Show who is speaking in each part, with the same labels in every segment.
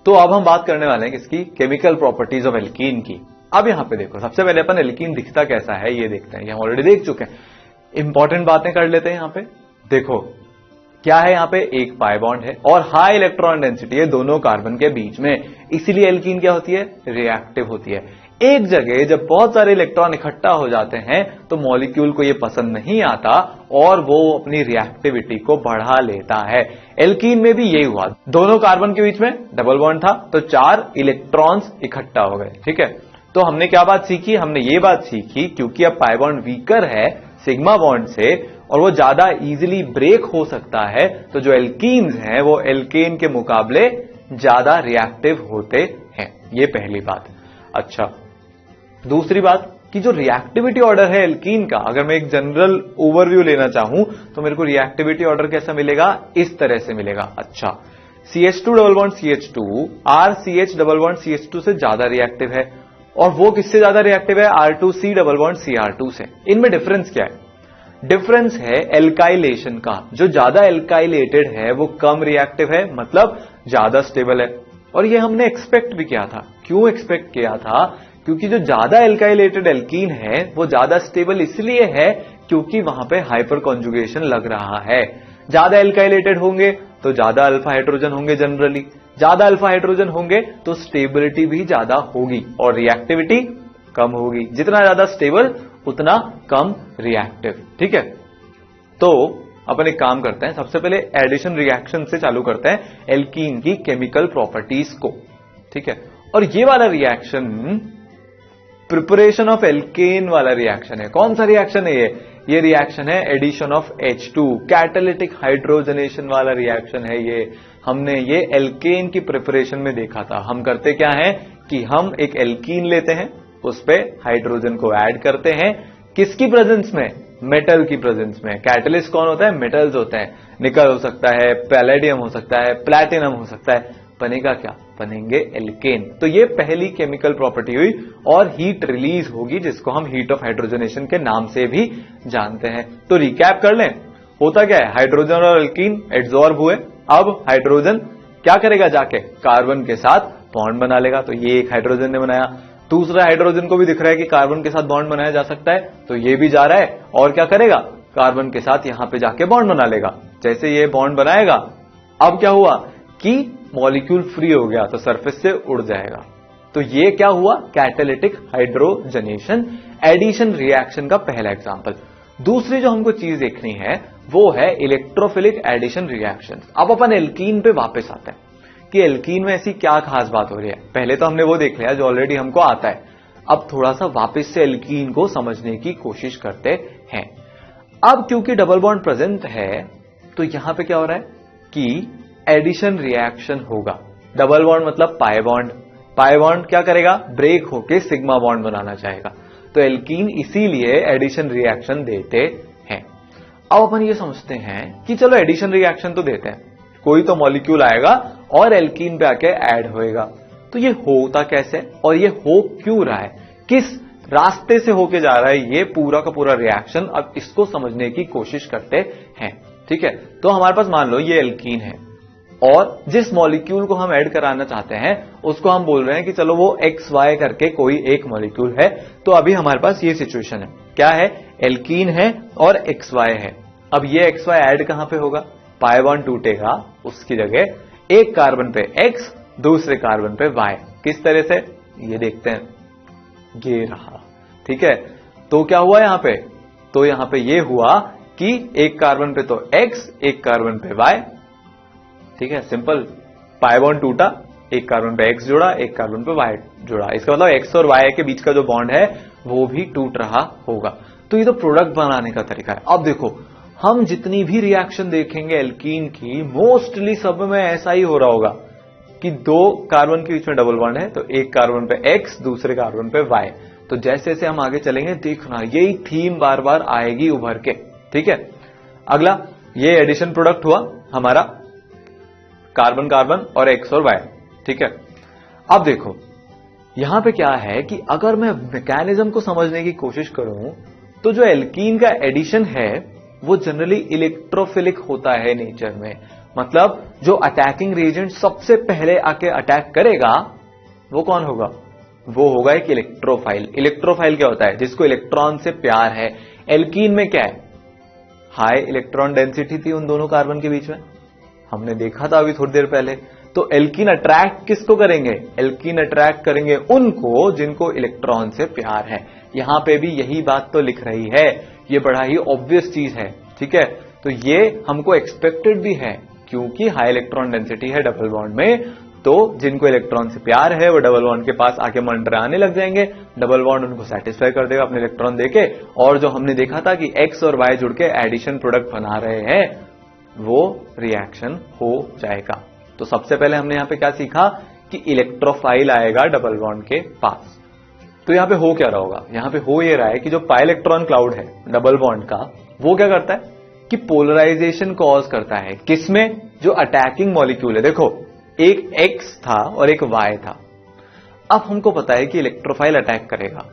Speaker 1: तो अब हम बात करने वाले हैं किसकी, केमिकल प्रॉपर्टीज ऑफ एल्कीन की। अब यहां पे देखो, सबसे पहले अपन एल्कीन दिखता कैसा है ये देखते हैं, ये हम ऑलरेडी देख चुके हैं। इंपॉर्टेंट बातें कर लेते हैं। यहां पे देखो क्या है, यहां पे एक पाई बॉन्ड है और हाई इलेक्ट्रॉन डेंसिटी है दोनों कार्बन के बीच में, इसीलिए एल्कीन क्या होती है, रिएक्टिव होती है। एक जगह जब बहुत सारे इलेक्ट्रॉन इकट्ठा हो जाते हैं तो मॉलिक्यूल को यह पसंद नहीं आता और वो अपनी रिएक्टिविटी को बढ़ा लेता है। एल्कीन में भी यही हुआ, दोनों कार्बन के बीच में डबल बॉन्ड था तो 4 इलेक्ट्रॉन्स इकट्ठा हो गए। ठीक है, तो हमने क्या बात सीखी, हमने ये बात सीखी क्योंकि अब पाई बॉन्ड वीकर है सिग्मा बॉन्ड से और वो ज्यादा इजीली ब्रेक हो सकता है, तो जो एल्कीन्स हैं वो एल्केन के मुकाबले ज्यादा रिएक्टिव होते हैं। ये पहली बात। अच्छा, दूसरी बात कि जो रिएक्टिविटी ऑर्डर है एल्कीन का, अगर मैं एक जनरल ओवरव्यू लेना चाहूं तो मेरे को रिएक्टिविटी ऑर्डर कैसा मिलेगा, इस तरह से मिलेगा। अच्छा, CH2 double bond CH2 RCH double bond CH2 से ज्यादा रिएक्टिव है और वो किससे ज्यादा रिएक्टिव है, R2C डबल बॉन्ड Cr2 से। इनमें डिफरेंस क्या है, डिफरेंस है एल्काइलेशन का। जो ज्यादा एल्काइलेटेड है वो कम रिएक्टिव है, मतलब ज्यादा स्टेबल है। और ये हमने एक्सपेक्ट भी किया था। क्यों एक्सपेक्ट किया था, क्योंकि जो ज्यादा एल्काइलेटेड एल्कीन है वो ज्यादा स्टेबल इसलिए है क्योंकि वहां पे हाइपर कॉन्जुगेशन लग रहा है। ज्यादा एल्काइलेटेड होंगे तो ज्यादा अल्फा हाइड्रोजन होंगे, जनरली ज्यादा अल्फा हाइड्रोजन होंगे तो स्टेबिलिटी भी ज्यादा होगी और रिएक्टिविटी कम होगी। जितना ज्यादा स्टेबल उतना कम रिएक्टिव। ठीक है, तो अपन एक काम करते हैं, सबसे पहले एडिशन रिएक्शन से चालू करते हैं एल्कीन की केमिकल प्रॉपर्टीज को। ठीक है, और ये वाला रिएक्शन प्रिपरेशन ऑफ एल्केन वाला रिएक्शन है। कौन सा रिएक्शन है ये रिएक्शन है addition of H2, catalytic hydrogenation वाला रिएक्शन है ये। हमने ये एल्केन की प्रिपरेशन में देखा था। हम करते क्या है कि हम एक एल्कीन लेते हैं, उस पे हाइड्रोजन को ऐड करते हैं, किसकी प्रेजेंस में, मेटल की प्रेजेंस में। कैटलिस्ट कौन होता है, मेटल्स होते हैं। निकल हो सकता है, पैलेडियम हो सकता है, प्लैटिनम हो सकता है, बनेगा क्या, बनेंगे एल्केन। तो ये पहली केमिकल प्रॉपर्टी हुई और हीट रिलीज होगी जिसको हम हीट ऑफ हाइड्रोजनेशन के नाम से भी जानते हैं। तो रिकैप कर लें, होता क्या है, हाइड्रोजन और एल्कीन एड्सॉर्ब हुए। अब हाइड्रोजन क्या करेगा, जाके कार्बन के साथ बॉन्ड बना लेगा। तो ये एक हाइड्रोजन ने बनाया, दूसरा हाइड्रोजन को भी दिख रहा है कि कार्बन के साथ बॉन्ड बनाया जा सकता है, तो ये भी जा रहा है और क्या करेगा, कार्बन के साथ यहां पे जाके बॉन्ड बना लेगा। जैसे ये बॉन्ड बनाएगा, अब क्या हुआ कि मॉलिक्यूल फ्री हो गया तो सरफेस से उड़ जाएगा। तो ये क्या हुआ, कैटालिटिक हाइड्रोजनेशन, एडिशन रिएक्शन का पहला एग्जांपल। दूसरी जो हमको चीज देखनी है वो है इलेक्ट्रोफिलिक एडिशन रिएक्शन। अब अपन एल्कीन पे वापस आते हैं कि एल्कीन में ऐसी क्या खास बात हो रही है। पहले तो हमने वो देख लिया जो ऑलरेडी हमको आता है, अब थोड़ा सा वापस से एल्कीन को समझने की कोशिश करते हैं। अब क्योंकि डबल बॉन्ड प्रेजेंट है तो यहां पे क्या हो रहा है कि एडिशन रिएक्शन होगा। डबल बॉन्ड मतलब पाई बॉन्ड, पाई बॉन्ड क्या करेगा, ब्रेक होके सिग्मा बॉन्ड बनाना चाहेगा। तो एल्कीन इसीलिए एडिशन रिएक्शन देते हैं। अब अपन ये समझते हैं कि चलो एडिशन रिएक्शन तो देते हैं, कोई तो मॉलिक्यूल आएगा और एल्कीन पे आके ऐड होएगा। तो ये होता कैसे और ये हो क्यों रहा है, किस रास्ते से होके जा रहा है ये पूरा का पूरा रिएक्शन, अब इसको समझने की कोशिश करते हैं। ठीक है, तो हमारे पास मान लो ये एल्कीन है और जिस मॉलिक्यूल को हम ऐड कराना चाहते हैं उसको हम बोल रहे हैं कि चलो वो XY करके कोई एक मॉलिक्यूल है। तो अभी हमारे पास ये सिचुएशन है, क्या है, एल्कीन है और XY है। अब ये XY ऐड कहां पे होगा, पाई बॉन्ड टूटेगा, उसकी जगह एक कार्बन पे X, दूसरे कार्बन पे Y। किस तरह से, ये देखते हैं, ये रहा। ठीक है, तो क्या हुआ यहां पे, तो यहां पे ये हुआ कि एक कार्बन पे तो X, एक कार्बन पे Y। ठीक है, सिंपल, पाई बॉन्ड टूटा, एक कार्बन पे X जुड़ा, एक कार्बन पे Y जुड़ा। इसका मतलब X और Y के बीच का जो बॉन्ड है वो भी टूट रहा होगा। तो ये तो प्रोडक्ट बनाने का तरीका है। अब देखो, हम जितनी भी रिएक्शन देखेंगे एल्कीन की, मोस्टली सब में ऐसा ही हो रहा होगा कि दो कार्बन के बीच में डबल बॉन्ड है तो एक कार्बन पे X, दूसरे कार्बन पे Y। तो जैसे जैसे हम आगे चलेंगे देखना यही थीम बार बार आएगी उभर के। ठीक है, अगला ये एडिशन प्रोडक्ट हुआ हमारा कार्बन कार्बन और X और Y। ठीक है, अब देखो यहां पे क्या है कि अगर मैं मैकेनिज्म को समझने की कोशिश करूं तो जो एल्कीन का एडिशन है वो जनरली इलेक्ट्रोफिलिक होता है नेचर में। मतलब जो अटैकिंग रिएजेंट सबसे पहले आके अटैक करेगा वो कौन होगा? वो होगा एक इलेक्ट्रोफाइल। इलेक्ट्रोफाइल क्या होता है? जिसको इलेक्ट्रॉन से प्यार है। एल्कीन में क्या है? हाई इलेक्ट्रॉन डेंसिटी थी उन दोनों कार्बन के बीच में, हमने देखा था अभी थोड़ी देर पहले। तो एल्कीन अट्रैक्ट किसको करेंगे? एल्कीन अट्रैक्ट करेंगे उनको जिनको इलेक्ट्रॉन से प्यार है। यहां पे भी यही बात तो लिख रही है, ये बड़ा ही ऑब्वियस चीज है, ठीक है। तो ये हमको एक्सपेक्टेड भी है क्योंकि हाई इलेक्ट्रॉन डेंसिटी है डबल बॉन्ड में, तो जिनको इलेक्ट्रॉन से प्यार है वो डबल बॉन्ड के पास आके मंडराने लग जाएंगे, डबल बॉन्ड उनको सेटिस्फाई कर देगा अपने इलेक्ट्रॉन देके। और जो हमने देखा था कि एक्स और वाई जुड़ के एडिशन प्रोडक्ट बना रहे हैं, वो रिएक्शन हो जाएगा। तो सबसे पहले हमने यहां पे क्या सीखा कि इलेक्ट्रोफाइल आएगा डबल बॉन्ड के पास। तो यहां पे हो क्या रहा होगा? यहां पे हो ये रहा है कि जो पाई इलेक्ट्रॉन क्लाउड है डबल बॉन्ड का, वो क्या करता है कि पोलराइजेशन कॉज करता है। किसमें? जो अटैकिंग मॉलिक्यूल है। देखो एक X था और एक Y था। अब हमको पता है कि इलेक्ट्रोफाइल अटैक करेगा,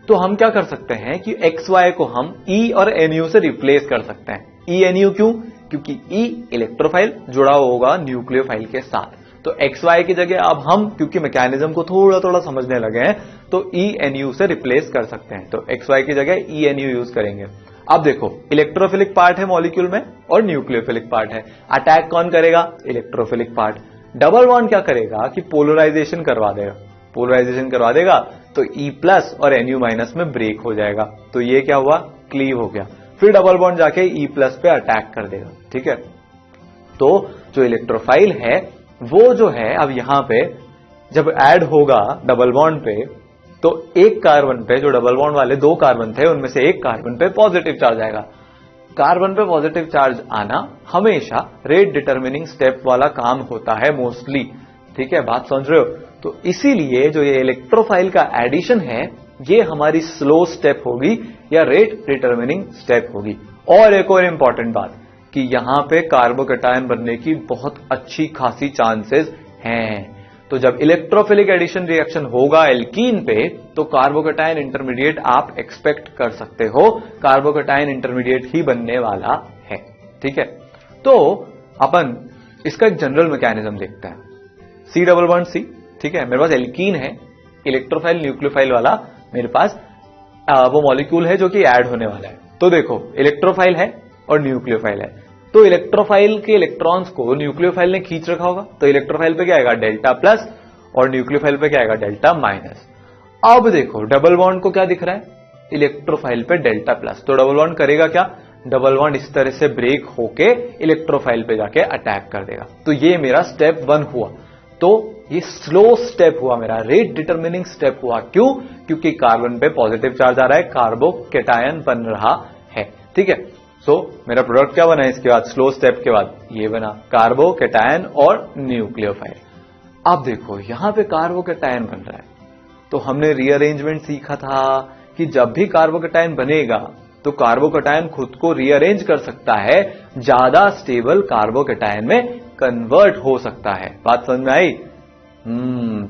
Speaker 1: तो हम क्या कर सकते हैं कि XY को हम E और NU से रिप्लेस कर सकते हैं। ENU क्यों? क्योंकि E इलेक्ट्रोफाइल जुड़ा होगा न्यूक्लियोफाइल के साथ। तो XY की जगह अब हम क्योंकि मैकेनिज्म को थोड़ा थोड़ा समझने लगे हैं, तो ENU से रिप्लेस कर सकते हैं। तो XY की जगह ENU यूज करेंगे। अब देखो इलेक्ट्रोफिलिक पार्ट है मॉलिक्यूल में और न्यूक्लियोफिलिक पार्ट है। अटैक कौन करेगा? Electrophilic part. डबल बॉन्ड क्या करेगा कि पोलराइजेशन करवा देगा। पोलराइजेशन करवा देगा तो E+ और NU- में ब्रेक हो जाएगा। तो ये क्या हुआ? क्लीव हो गया। फिर डबल बॉन्ड जाके E+ पे अटैक कर देगा, ठीक है। तो जो इलेक्ट्रोफाइल है वो जो है अब यहां पे जब ऐड होगा डबल बॉन्ड पे, तो एक कार्बन पे, जो डबल बॉन्ड वाले दो कार्बन थे उनमें से एक कार्बन पे पॉजिटिव चार्ज आएगा। कार्बन पे पॉजिटिव चार्ज आना हमेशा रेट डिटरमिनिंग स्टेप वाला काम होता है मोस्टली, ठीक है, बात समझ रहे हो। तो इसीलिए जो ये इलेक्ट्रोफाइल का एडिशन है ये हमारी स्लो स्टेप होगी या रेट डिटरमिनिंग स्टेप होगी। और एक और इंपॉर्टेंट बात कि यहां पे कार्बोकैटायन बनने की बहुत अच्छी खासी चांसेस हैं। तो जब इलेक्ट्रोफिलिक एडिशन रिएक्शन होगा एल्कीन पे, तो कार्बोकैटायन इंटरमीडिएट आप एक्सपेक्ट कर सकते हो, कार्बोकैटायन इंटरमीडिएट ही बनने वाला है, ठीक है। तो अपन इसका एक जनरल मैकेनिज्म देखते हैं। C डबल बॉन्ड C, ठीक है, मेरे पास एल्कीन है, इलेक्ट्रोफाइल न्यूक्लियोफाइल वाला मेरे पास वो मॉलिक्यूल है जो कि ऐड होने वाला है। तो देखो इलेक्ट्रोफाइल है और न्यूक्लियोफाइल है, तो इलेक्ट्रोफाइल के इलेक्ट्रॉन्स को न्यूक्लियोफाइल ने खींच रखा होगा, तो इलेक्ट्रोफाइल पे क्या आएगा? Δ+ और न्यूक्लियोफाइल पे क्या आएगा? Δ-। अब देखो डबल बॉन्ड को क्या दिख रहा है? इलेक्ट्रोफाइल पे Δ+, तो डबल बॉन्ड करेगा क्या? डबल बॉन्ड इस तरह से ब्रेक होके इलेक्ट्रोफाइल पे जाके अटैक कर देगा। तो ये मेरा स्टेप 1 हुआ। तो ये स्लो स्टेप हुआ, मेरा रेट डिटरमिनिंग स्टेप हुआ। क्यों? क्योंकि कार्बन पे पॉजिटिव चार्ज आ रहा है, कार्बोकैटायन बन रहा है, ठीक है। सो मेरा प्रोडक्ट क्या बना इसके बाद? स्लो स्टेप के बाद ये बना कार्बोकैटायन और न्यूक्लियोफाइल। अब देखो यहां पे कार्बोकैटायन बन रहा है, तो हमने रीअरेंजमेंट सीखा था कि जब भी कार्बोकैटायन बनेगा तो कार्बोकैटायन खुद को रीअरेंज कर सकता है, ज्यादा स्टेबल कार्बोकैटायन में कन्वर्ट हो सकता है। बात समझ में आई?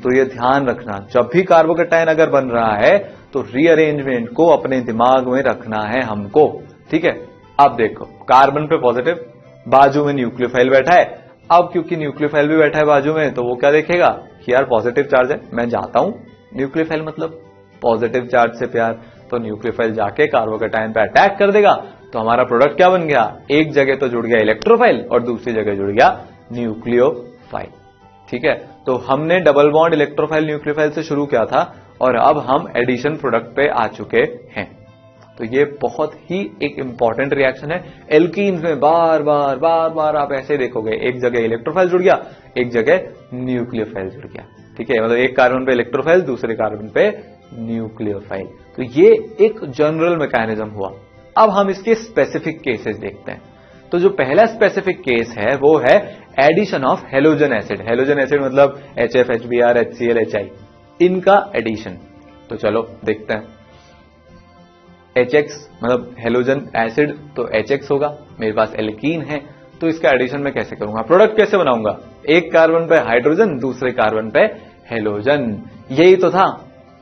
Speaker 1: तो ये ध्यान रखना, जब भी कार्बोकैटायन अगर बन रहा है तो रीअरेंजमेंट को अपने दिमाग में रखना है हमको, ठीक है। अब देखो कार्बन पे पॉजिटिव, बाजू में न्यूक्लियोफाइल बैठा है। अब क्योंकि न्यूक्लियोफाइल भी बैठा है बाजू में, तो वो क्या देखेगा कि यार पॉजिटिव चार्ज है, मैं जाता हूं। न्यूक्लियोफाइल मतलब पॉजिटिव चार्ज से प्यार, तो न्यूक्लियोफाइल जाके कार्बोकैटायन पे अटैक कर देगा। तो हमारा प्रोडक्ट क्या बन गया? एक जगह तो जुड़ गया इलेक्ट्रोफाइल और दूसरी जगह जुड़ गया न्यूक्लियोफाइल, ठीक है। तो हमने डबल बॉन्ड इलेक्ट्रोफाइल न्यूक्लियोफाइल से शुरू किया था और अब हम एडिशन प्रोडक्ट पे आ चुके हैं। तो ये बहुत ही एक इंपॉर्टेंट रिएक्शन है। एल्कीन्स में बार बार आप ऐसे देखोगे, एक जगह इलेक्ट्रोफाइल जुड़ गया, एक जगह न्यूक्लियोफाइल जुड़ गया, ठीक है। मतलब एक कार्बन पे इलेक्ट्रोफाइल, दूसरे कार्बन पे न्यूक्लियोफाइल। तो ये एक जनरल मैकेनिज्म हुआ। अब हम इसके स्पेसिफिक केसेस देखते हैं। तो जो पहला स्पेसिफिक केस है वो है addition of halogen acid. Halogen acid मतलब HF, HBr, HCl, HI, इनका एडिशन। तो चलो देखते हैं। HX मतलब हेलोजन एसिड, तो HX होगा। मेरे पास एल्कीन है, तो इसका एडिशन मैं कैसे करूंगा? प्रोडक्ट कैसे बनाऊंगा? एक कार्बन पे हाइड्रोजन, दूसरे कार्बन पे हेलोजन, यही तो था।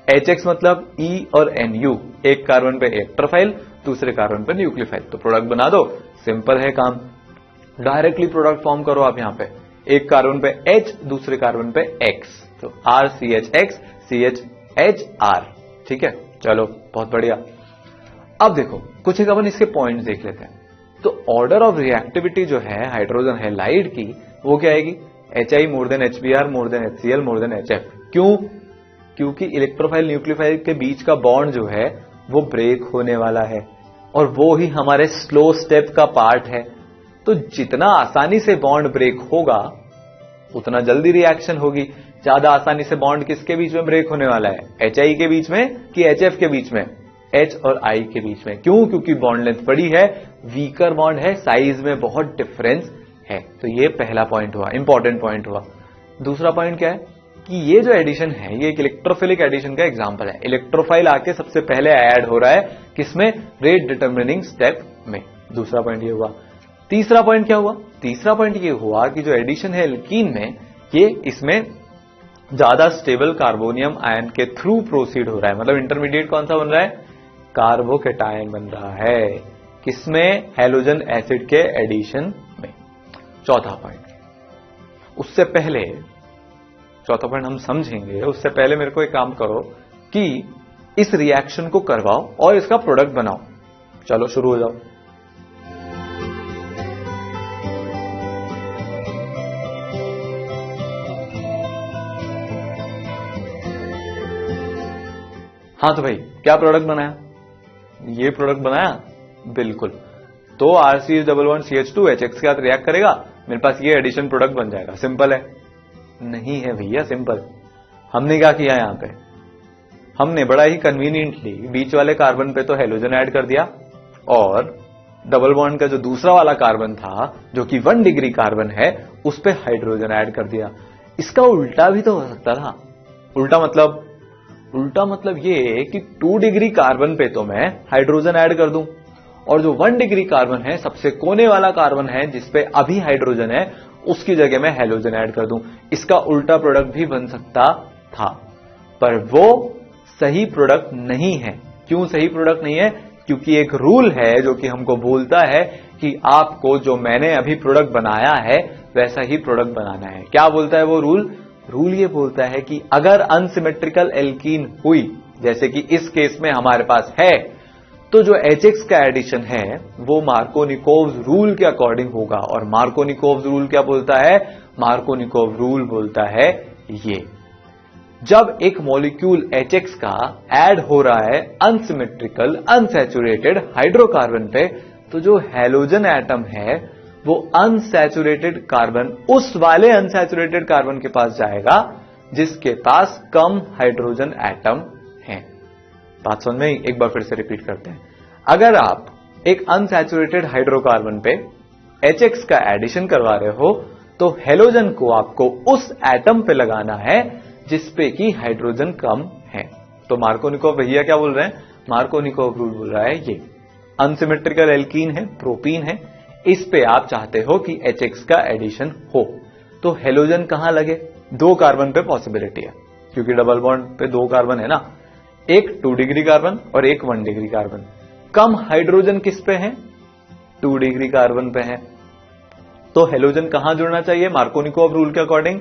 Speaker 1: HX मतलब E और NU, एक कार्बन पे इलेक्ट्रोफाइल, दूसरे कार्बन पे न्यूक्लियोफाइल, तो प्रोडक्ट बना दो, सिंपल है काम। डायरेक्टली प्रोडक्ट फॉर्म करो आप यहां पे, एक कार्बन पे H, दूसरे कार्बन पे X, तो RCHX CHHR। ठीक है, चलो बहुत बढ़िया। अब देखो कुछ एक अपन इसके पॉइंट्स देख लेते हैं। तो ऑर्डर ऑफ रिएक्टिविटी जो है हाइड्रोजन हैलाइड की, वो क्या आएगी? HI more than HBr more than HCl more than HF। क्यों? क्योंकि इलेक्ट्रोफाइल न्यूक्लियोफाइल के बीच का बॉन्ड जो है वो ब्रेक होने वाला है, और वो ही हमारे स्लो स्टेप का पार्ट है। तो जितना आसानी से बॉन्ड ब्रेक होगा उतना जल्दी रिएक्शन होगी। ज्यादा आसानी से बॉन्ड किसके बीच में ब्रेक होने वाला है? HI के बीच में कि HF के बीच में? H और I के बीच में। क्यों? क्योंकि बॉन्ड लेंथ बड़ी है, वीकर बॉन्ड है, साइज में बहुत डिफरेंस है। तो ये पहला पॉइंट हुआ, इंपॉर्टेंट पॉइंट हुआ। दूसरा पॉइंट क्या है कि ये जो एडिशन है ये एक इलेक्ट्रोफिलिक एडिशन का एग्जांपल है। इलेक्ट्रोफाइल आके सबसे पहले ऐड हो रहा है किसमें? रेट डिटरमिनिंग स्टेप में। दूसरा पॉइंट ये हुआ। तीसरा पॉइंट क्या हुआ? तीसरा पॉइंट ये हुआ कि जो एडिशन है एल्कीन में, ये इसमें ज्यादा स्टेबल कार्बोनियम आयन के थ्रू प्रोसीड हो रहा है। मतलब इंटरमीडिएट कौन सा बन रहा है? कार्बोकेटायन बन रहा है। किसमें? हैलोजन एसिड के एडिशन में। चौथा पॉइंट, उससे पहले चौथा पॉइंट हम समझेंगे, उससे पहले मेरे को एक काम करो कि इस रिएक्शन को करवाओ और इसका प्रोडक्ट बनाओ। चलो शुरू हो जाओ। हाँ तो भाई क्या प्रोडक्ट बनाया? ये प्रोडक्ट बनाया, बिल्कुल। तो RCH11CH2HX के साथ रिएक्ट करेगा, मेरे पास ये एडिशन प्रोडक्ट बन जाएगा। सिंपल है? नहीं है भैया सिंपल। हमने क्या किया यहां पे? हमने बड़ा ही कन्वीनियंटली बीच वाले कार्बन पे तो हेलोजन ऐड कर दिया, और डबल बॉन्ड का जो दूसरा वाला कार्बन था जो कि 1 डिग्री कार्बन है, उस पे हाइड्रोजन ऐड कर दिया। इसका उल्टा भी तो हो सकता था। उल्टा मतलब ये कि 2 डिग्री कार्बन पे तो मैं हाइड्रोजन ऐड कर दूं, और जो 1 डिग्री कार्बन है, सबसे कोने वाला कार्बन है जिसपे अभी हाइड्रोजन है, उसकी जगह मैं हेलोजन ऐड कर दूं। इसका उल्टा प्रोडक्ट भी बन सकता था, पर वो सही प्रोडक्ट नहीं है। क्यों सही प्रोडक्ट नहीं है? क्योंकि एक रूल है जो कि हमको बोलता है कि आपको जो मैंने अभी प्रोडक्ट बनाया है वैसा ही प्रोडक्ट बनाना है। क्या बोलता है वो रूल? रूल ये बोलता है कि अगर अनसिमेट्रिकल एल्कीन हुई, जैसे कि इस केस में हमारे पास है, तो जो HX का एडिशन है वो मार्कोनिकोव्स रूल के अकॉर्डिंग होगा। और मार्कोनिकोव्स रूल क्या बोलता है? मार्कोनिकोव रूल बोलता है ये, जब एक मॉलिक्यूल HX का ऐड हो रहा है अनसिमेट्रिकल अनसैचुरेटेड हाइड्रोकार्बन पे, तो जो हैलोजन एटम है वो अनसैचुरेटेड कार्बन, उस वाले अनसैचुरेटेड कार्बन के पास जाएगा जिसके पास कम हाइड्रोजन एटम है। बात समझ में? एक बार फिर से रिपीट करते हैं। अगर आप एक अनसैचुरेटेड हाइड्रोकार्बन पे HX का एडिशन करवा रहे हो, तो हेलोजन को आपको उस एटम पे लगाना है जिसपे की हाइड्रोजन कम है। तो मार्कोनिकोव भैया क्या बोल रहे हैं? मार्कोनिकोव रूल बोल रहा है ये अनसिमेट्रिकल एल्कीन है, प्रोपीन है, इस पे आप चाहते हो कि HX का एडिशन हो, तो हेलोजन कहां लगे? 2 कार्बन पे पॉसिबिलिटी है, क्योंकि डबल बॉन्ड पे 2 कार्बन है ना, एक 2 डिग्री कार्बन और एक 1 डिग्री कार्बन। कम हाइड्रोजन किस पे है? 2 डिग्री कार्बन पे है। तो हेलोजन कहां जुड़ना चाहिए? मार्कोनिकोव रूल के अकॉर्डिंग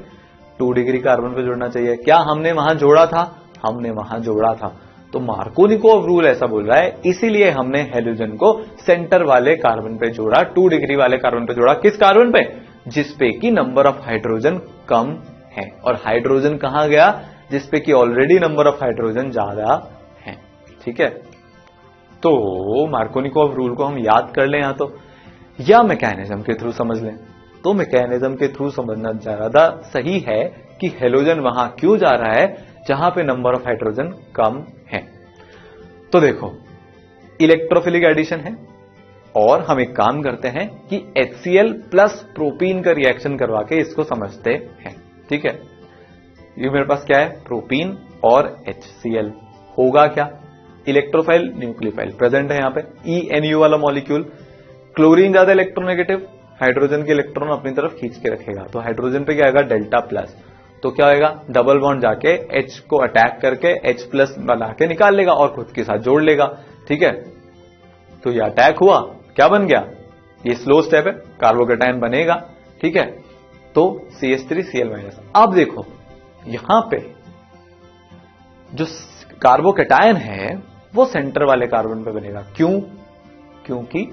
Speaker 1: 2 डिग्री कार्बन पे जुड़ना चाहिए। क्या हमने वहां जोड़ा था? हमने वहां जोड़ा था। तो मार्कोनिकोव रूल ऐसा बोल रहा है, इसीलिए हमने हेलोजन को सेंटर वाले कार्बन पे जोड़ा, 2 डिग्री वाले कार्बन पे जोड़ा। किस कार्बन पे? जिसपे की नंबर ऑफ हाइड्रोजन कम है। और हाइड्रोजन कहां गया? जिसपे की ऑलरेडी नंबर ऑफ हाइड्रोजन ज्यादा है। ठीक है, तो मार्कोनिकोव रूल को हम याद कर लें यहां तो, या मैकेनिज्म के थ्रू समझ लें। तो मैकेनिज्म के थ्रू समझना ज्यादा सही है कि हेलोजन वहां क्यों जा रहा है जहां पे नंबर ऑफ हाइड्रोजन कम है। तो देखो, इलेक्ट्रोफिलिक एडिशन है, और हम एक काम करते हैं कि HCl प्लस प्रोपीन का रिएक्शन करवा के इसको समझते हैं। ठीक है, ये मेरे पास क्या है? प्रोपीन और HCl। होगा क्या? इलेक्ट्रोफाइल न्यूक्लियोफाइल प्रेजेंट है यहां पे, ENU वाला मॉलिक्यूल। क्लोरीन ज्यादा इलेक्ट्रोनेगेटिव, हाइड्रोजन के इलेक्ट्रॉन अपनी तरफ खींच के रखेगा, तो हाइड्रोजन पे क्या आएगा? Delta plus. तो क्या होगा? डबल बॉन्ड जाके H को अटैक करके H प्लस बना के निकाल लेगा और खुद के साथ जोड़ लेगा। ठीक है, तो ये अटैक हुआ, क्या बन गया? ये स्लो स्टेप है, कार्बोकेटायन बनेगा, ठीक है, तो CH3Cl-। अब देखो यहां पे जो कार्बोकेटायन है वो सेंटर वाले कार्बन पे बनेगा। क्यों? क्योंकि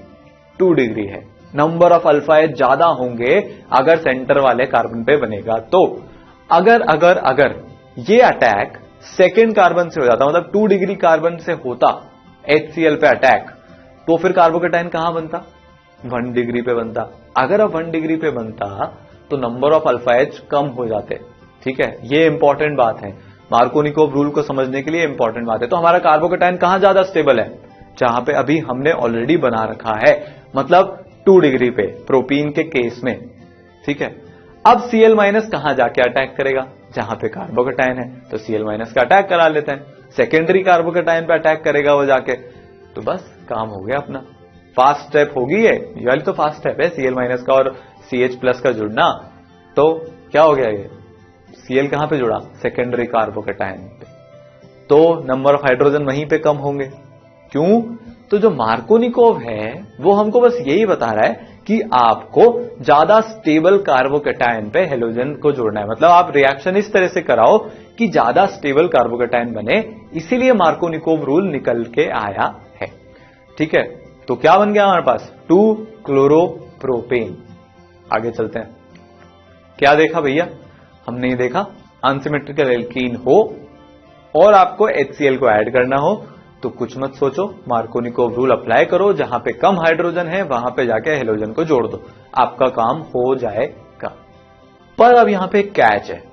Speaker 1: 2 डिग्री है, नंबर ऑफ अल्फा एच ज्यादा होंगे अगर सेंटर वाले कार्बन पे बनेगा। तो अगर अगर अगर ये अटैक सेकेंड कार्बन से हो जाता, मतलब 2 डिग्री कार्बन से होता HCl पे अटैक, तो फिर कार्बोकेटायन कहां बनता? 1 डिग्री पे बनता। अगर अब 1 डिग्री पे बनता तो नंबर ऑफ अल्फा एच कम हो जाते, ठीक है, ये इंपॉर्टेंट बात है, मार्कोनिकोव रूल को समझने के लिए इंपॉर्टेंट बात है। तो हमारा कार्बोकेटायन कहां ज्यादा स्टेबल है? जहां पे अभी हमने ऑलरेडी बना रखा है, मतलब 2 डिग्री पे प्रोपीन के केस में, ठीक है। अब Cl- कहां जाके अटैक करेगा? जहां पे कार्बोकेटायन है, तो Cl- का अटैक करा लेते हैं, सेकेंडरी कार्बोकेटायन पे अटैक करेगा वो जाके, तो बस काम हो गया अपना। फास्ट स्टेप होगी ये वाली, तो फास्ट स्टेप है Cl- का और CH+ का जुड़ना। तो क्या हो गया, ये Cl कहां पे जुड़ा? सेकेंडरी कार्बोकेटायन पे, तो नंबर ऑफ हाइड्रोजन वहीं पे कम होंगे। क्यों? तो जो मार्कोनिकोव है वो हमको बस यही बता रहा है कि आपको ज्यादा स्टेबल कार्बोकेटायन पे हेलोजन को जोड़ना है, मतलब आप रिएक्शन इस तरह से कराओ कि ज्यादा स्टेबल कार्बोकेटायन बने, इसीलिए मार्कोनिकोव रूल निकल के आया है, ठीक है। तो क्या बन गया हमारे पास? 2-क्लोरोप्रोपेन। आगे चलते हैं। क्या देखा भैया? हमने ये देखा अनसिमेट्रिकल एल्कीन हो और आपको HCl को ऐड करना हो तो कुछ मत सोचो, मार्कोनिकोव रूल अप्लाई करो, जहां पे कम हाइड्रोजन है वहां पे जाके हेलोजन को जोड़ दो, आपका काम हो जाएगा। पर अब यहां पे एक कैच है।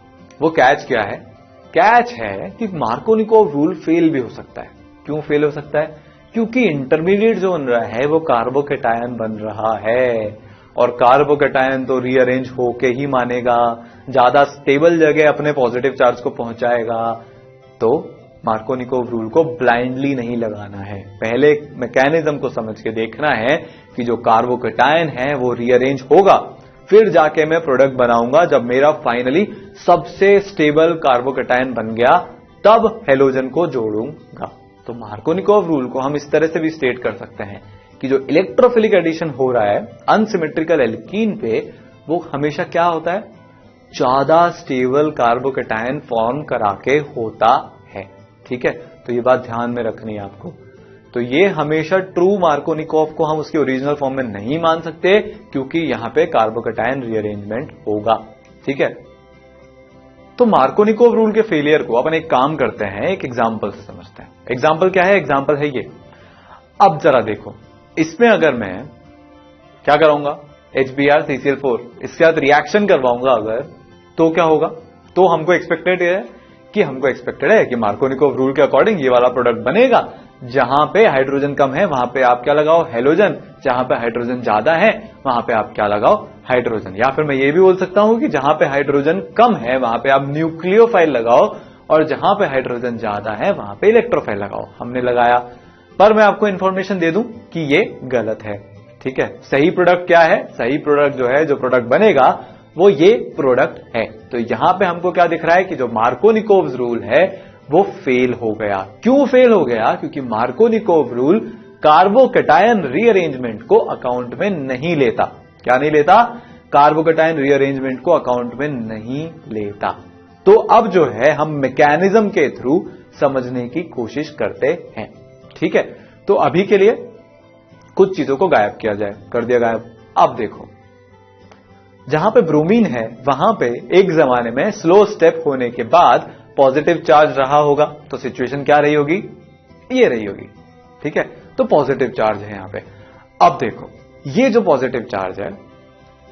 Speaker 1: वो कैच क्या है? कैच है कि मार्कोनिकोव रूल फेल भी हो सकता है। क्यों फेल हो सकता है? क्योंकि इंटरमीडिएट जो बन रहा है वो कार्बोकेटायन बन रहा है, और कार्बोकेटायन तो रीअरेंज होके ही मानेगा, ज्यादा स्टेबल जगह अपने पॉजिटिव चार्ज को पहुंचाएगा। तो मार्कोनिकोव रूल को ब्लाइंडली नहीं लगाना है, पहले मैकेनिज्म को समझ के देखना है कि जो कार्बोकेटायन है वो रीअरेंज होगा, फिर जाके मैं प्रोडक्ट बनाऊंगा। जब मेरा फाइनली सबसे स्टेबल कार्बोकेटायन बन गया तब हेलोजन को जोड़ूंगा। तो मार्कोनिकोव रूल को हम इस तरह से भी स्टेट कर सकते हैं कि जो इलेक्ट्रोफिलिक एडिशन हो रहा है अनसिमेट्रिकल एल्कीन पे, वो हमेशा क्या होता है? ज्यादा स्टेबल कार्बोकेटायन फॉर्म करा के होता है, ठीक है। तो ये बात ध्यान में रखनी है आपको। तो ये हमेशा ट्रू मार्कोनिकोव को हम उसके ओरिजिनल फॉर्म में नहीं मान सकते, क्योंकि यहां पे कार्बोकेटायन रीअरेंजमेंट होगा, ठीक है। तो मार्कोनिकोव रूल के फेलियर को अपन एक काम करते हैं, एक एग्जाम्पल से समझते हैं। एग्जाम्पल क्या है? एग्जाम्पल है ये। अब जरा देखो, इसमें अगर मैं क्या कराऊंगा? HBr CCl4 इसके साथ रिएक्शन करवाऊंगा अगर, तो क्या होगा? तो हमको एक्सपेक्टेड है कि मार्कोनिकोव रूल के अकॉर्डिंग ये वाला प्रोडक्ट बनेगा। जहां पे हाइड्रोजन कम है वहां पे आप क्या लगाओ? हेलोजन। जहां पे हाइड्रोजन ज्यादा है वहां पे आप क्या लगाओ? हाइड्रोजन। या फिर मैं ये भी बोल सकता हूं कि जहां पे हाइड्रोजन कम है वहां पे आप न्यूक्लियोफाइल लगाओ, और जहां पे हाइड्रोजन ज्यादा है वहां पे इलेक्ट्रोफाइल लगाओ। हमने लगाया, पर मैं आपको इंफॉर्मेशन दे दूं कि ये गलत है, ठीक है। सही प्रोडक्ट क्या है? सही प्रोडक्ट जो है, जो प्रोडक्ट बनेगा वो ये प्रोडक्ट है। तो यहां पे हमको क्या दिख रहा है कि जो मार्कोनिकोव रूल है वो फेल हो गया। क्यों फेल हो गया? क्योंकि मार्कोनिकोव रूल कार्बोकेटायन रीअरेंजमेंट को अकाउंट में नहीं लेता। क्या नहीं लेता? कार्बोकेटायन रीअरेंजमेंट को अकाउंट में नहीं लेता। तो अब जो है हम मैकेनिज्म के थ्रू समझने की कोशिश करते हैं, ठीक है। तो अभी के लिए कुछ चीजों को गायब किया जाए, कर दिया गायब। अब देखो, जहां पे ब्रोमीन है वहां पे एक जमाने में स्लो स्टेप होने के बाद पॉजिटिव चार्ज रहा होगा, तो सिचुएशन क्या रही होगी? ये रही होगी, ठीक है। तो पॉजिटिव चार्ज है यहां पे। अब देखो, ये जो पॉजिटिव चार्ज है